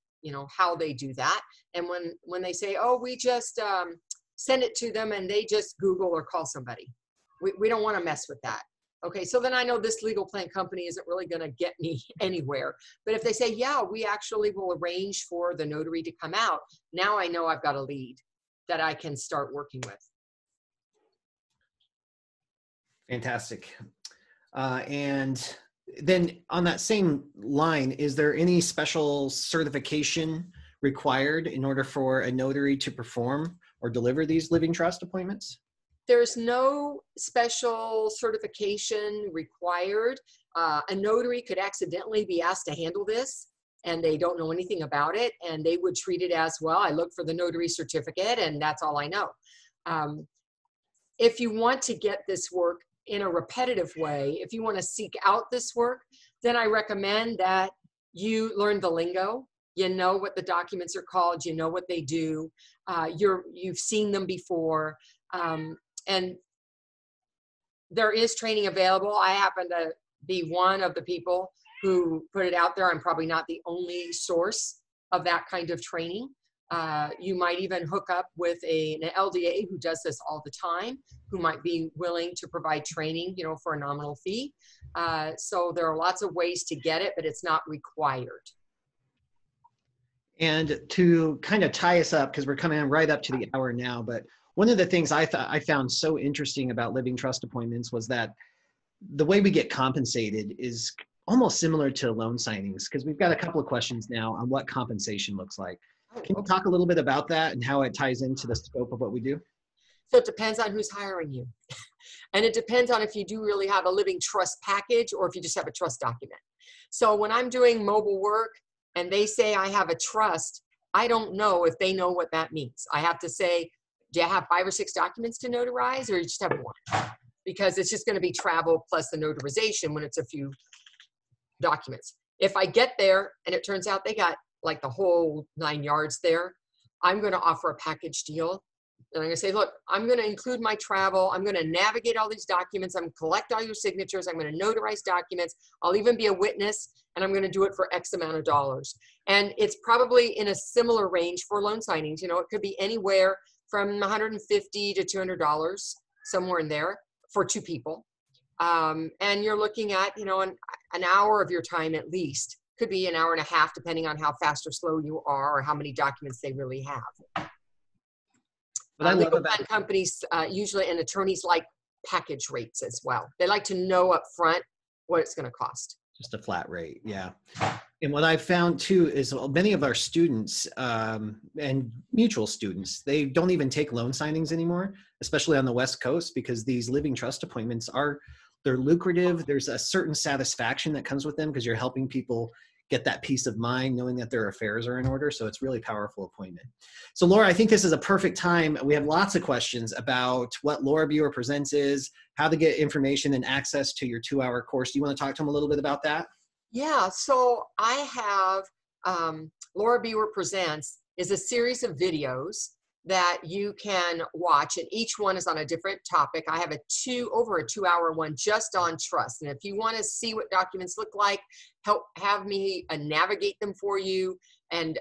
how they do that. And when they say, oh, we just send it to them and they just Google or call somebody. We don't want to mess with that. Okay, so then I know this legal plan company isn't really going to get me anywhere. But if they say, yeah, we actually will arrange for the notary to come out, now I know I've got a lead that I can start working with. Fantastic. And then on that same line, is there any special certification required in order for a notary to perform or deliver these living trust appointments? There's no special certification required. A notary could accidentally be asked to handle this, and they don't know anything about it, and they would treat it as, well, I look for the notary certificate and that's all I know. If you want to get this work in a repetitive way, if you want to seek out this work, then I recommend that you learn the lingo. You know what the documents are called, you know what they do, you've seen them before, and there is training available. I happen to be one of the people who put it out there. I'm probably not the only source of that kind of training. You might even hook up with an LDA who does this all the time, who might be willing to provide training, for a nominal fee. So there are lots of ways to get it, but it's not required. And to kind of tie us up, because we're coming right up to the hour now, but one of the things I found so interesting about living trust appointments was that the way we get compensated is almost similar to loan signings, because we've got a couple of questions now on what compensation looks like. Can you talk a little bit about that and how it ties into the scope of what we do? So it depends on who's hiring you. And it depends on if you do really have a living trust package or if you just have a trust document. So when I'm doing mobile work and they say I have a trust, I don't know if they know what that means. I have to say, do you have 5 or 6 documents to notarize, or you just have one? Because it's just going to be travel plus the notarization when it's a few documents. If I get there and it turns out they got like the whole 9 yards there, I'm going to offer a package deal. And I'm going to say, look, I'm going to include my travel. I'm going to navigate all these documents. I'm going to collect all your signatures. I'm going to notarize documents. I'll even be a witness, and I'm going to do it for X amount of dollars. And it's probably in a similar range for loan signings. It could be anywhere from $150 to $200, somewhere in there for 2 people. And you're looking at, an hour of your time at least. Could be an hour and a half, depending on how fast or slow you are or how many documents they really have. Legal plan companies usually, and attorneys like package rates as well. They like to know up front what it's going to cost. Just a flat rate, yeah. And what I've found too is many of our students and mutual students, they don't even take loan signings anymore, especially on the West Coast, because these living trust appointments they're lucrative. There's a certain satisfaction that comes with them because you're helping people get that peace of mind knowing that their affairs are in order. So it's really powerful appointment. So Laura, I think this is a perfect time. We have lots of questions about what Laura Buer Presents is, how to get information and access to your 2-hour course. Do you want to talk to them a little bit about that? Yeah, so I have Laura Buer Presents is a series of videos that you can watch, and each one is on a different topic. I have over a 2-hour one just on trust. And if you want to see what documents look like, have me navigate them for you, and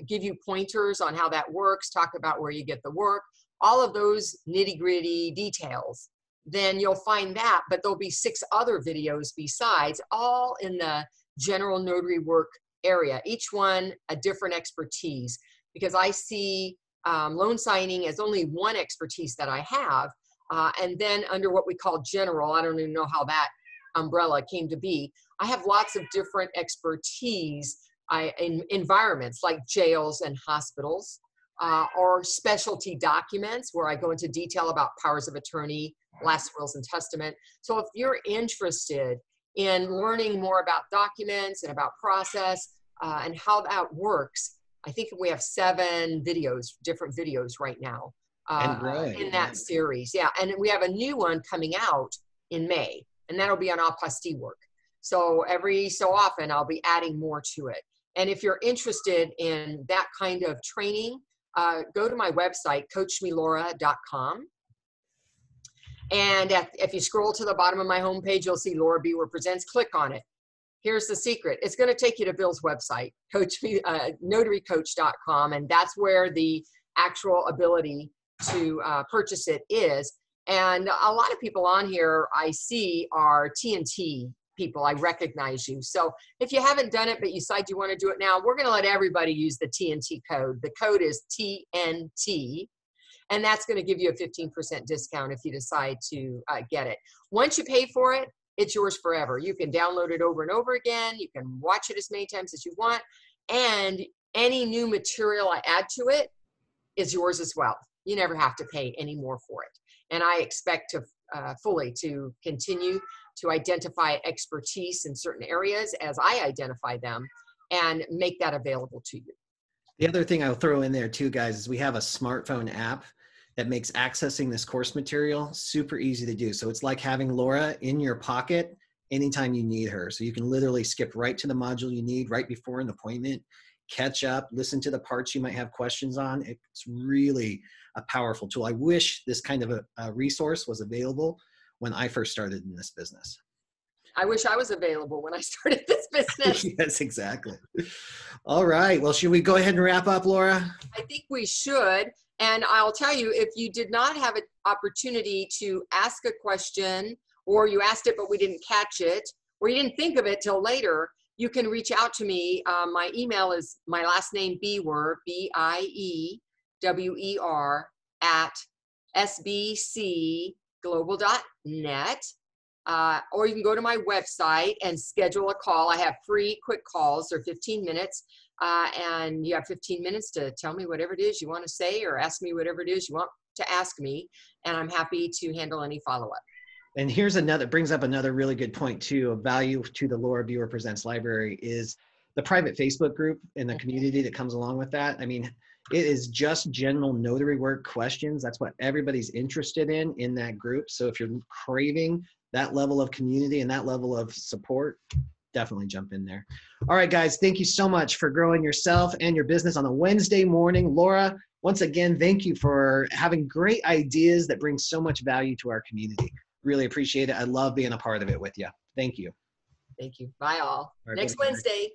give you pointers on how that works, talk about where you get the work, all of those nitty-gritty details, then you'll find that. But there'll be 6 other videos besides, all in the general notary work area, each one a different expertise, because I see loan signing as only one expertise that I have. And then under what we call general, I don't even know how that umbrella came to be, I have lots of different expertise in environments like jails and hospitals, or specialty documents where I go into detail about powers of attorney, last wills and testament. So if you're interested in learning more about documents and about process and how that works, I think we have 7 videos, different videos right now in that series. Yeah, and we have a new one coming out in May, and that'll be on apostille work. So every so often I'll be adding more to it. And if you're interested in that kind of training, go to my website, coachmelaura.com. And if you scroll to the bottom of my homepage, you'll see Laura B. Represents. Click on it. Here's the secret. It's going to take you to Bill's website, notarycoach.com, and that's where the actual ability to purchase it is. And a lot of people on here I see are TNT people. I recognize you. So if you haven't done it, but you decide you want to do it now, we're going to let everybody use the TNT code. The code is TNT. And that's going to give you a 15% discount if you decide to get it. Once you pay for it, it's yours forever. You can download it over and over again. You can watch it as many times as you want. And any new material I add to it is yours as well. You never have to pay any more for it. And I expect to fully to continue to identify expertise in certain areas as I identify them and make that available to you. The other thing I'll throw in there too, guys, is we have a smartphone app that makes accessing this course material super easy to do. So it's like having Laura in your pocket anytime you need her. So you can literally skip right to the module you need right before an appointment, catch up, listen to the parts you might have questions on. It's really a powerful tool. I wish this kind of a resource was available when I first started in this business. I wish I was available when I started this business. Yes, exactly. All right. Well, should we go ahead and wrap up, Laura? I think we should. And I'll tell you, if you did not have an opportunity to ask a question, or you asked it but we didn't catch it, or you didn't think of it till later, you can reach out to me. My email is my last name, Biewer, B-I-E-W-E-R, @sbcglobal.net. Or you can go to my website and schedule a call. I have free quick calls. They're 15 minutes. And you have 15 minutes to tell me whatever it is you want to say or ask me whatever it is you want to ask me. And I'm happy to handle any follow-up. And here's another, brings up another really good point too, of value to the Laura B. Represents library is the private Facebook group and the community that comes along with that. I mean, it is just general notary work questions. That's what everybody's interested in that group. So if you're craving that level of community and that level of support, definitely jump in there. All right, guys, thank you so much for growing yourself and your business on a Wednesday morning. Laura, once again, thank you for having great ideas that bring so much value to our community. Really appreciate it. I love being a part of it with you. Thank you. Thank you. Bye all. All right, Next bye-bye. Wednesday.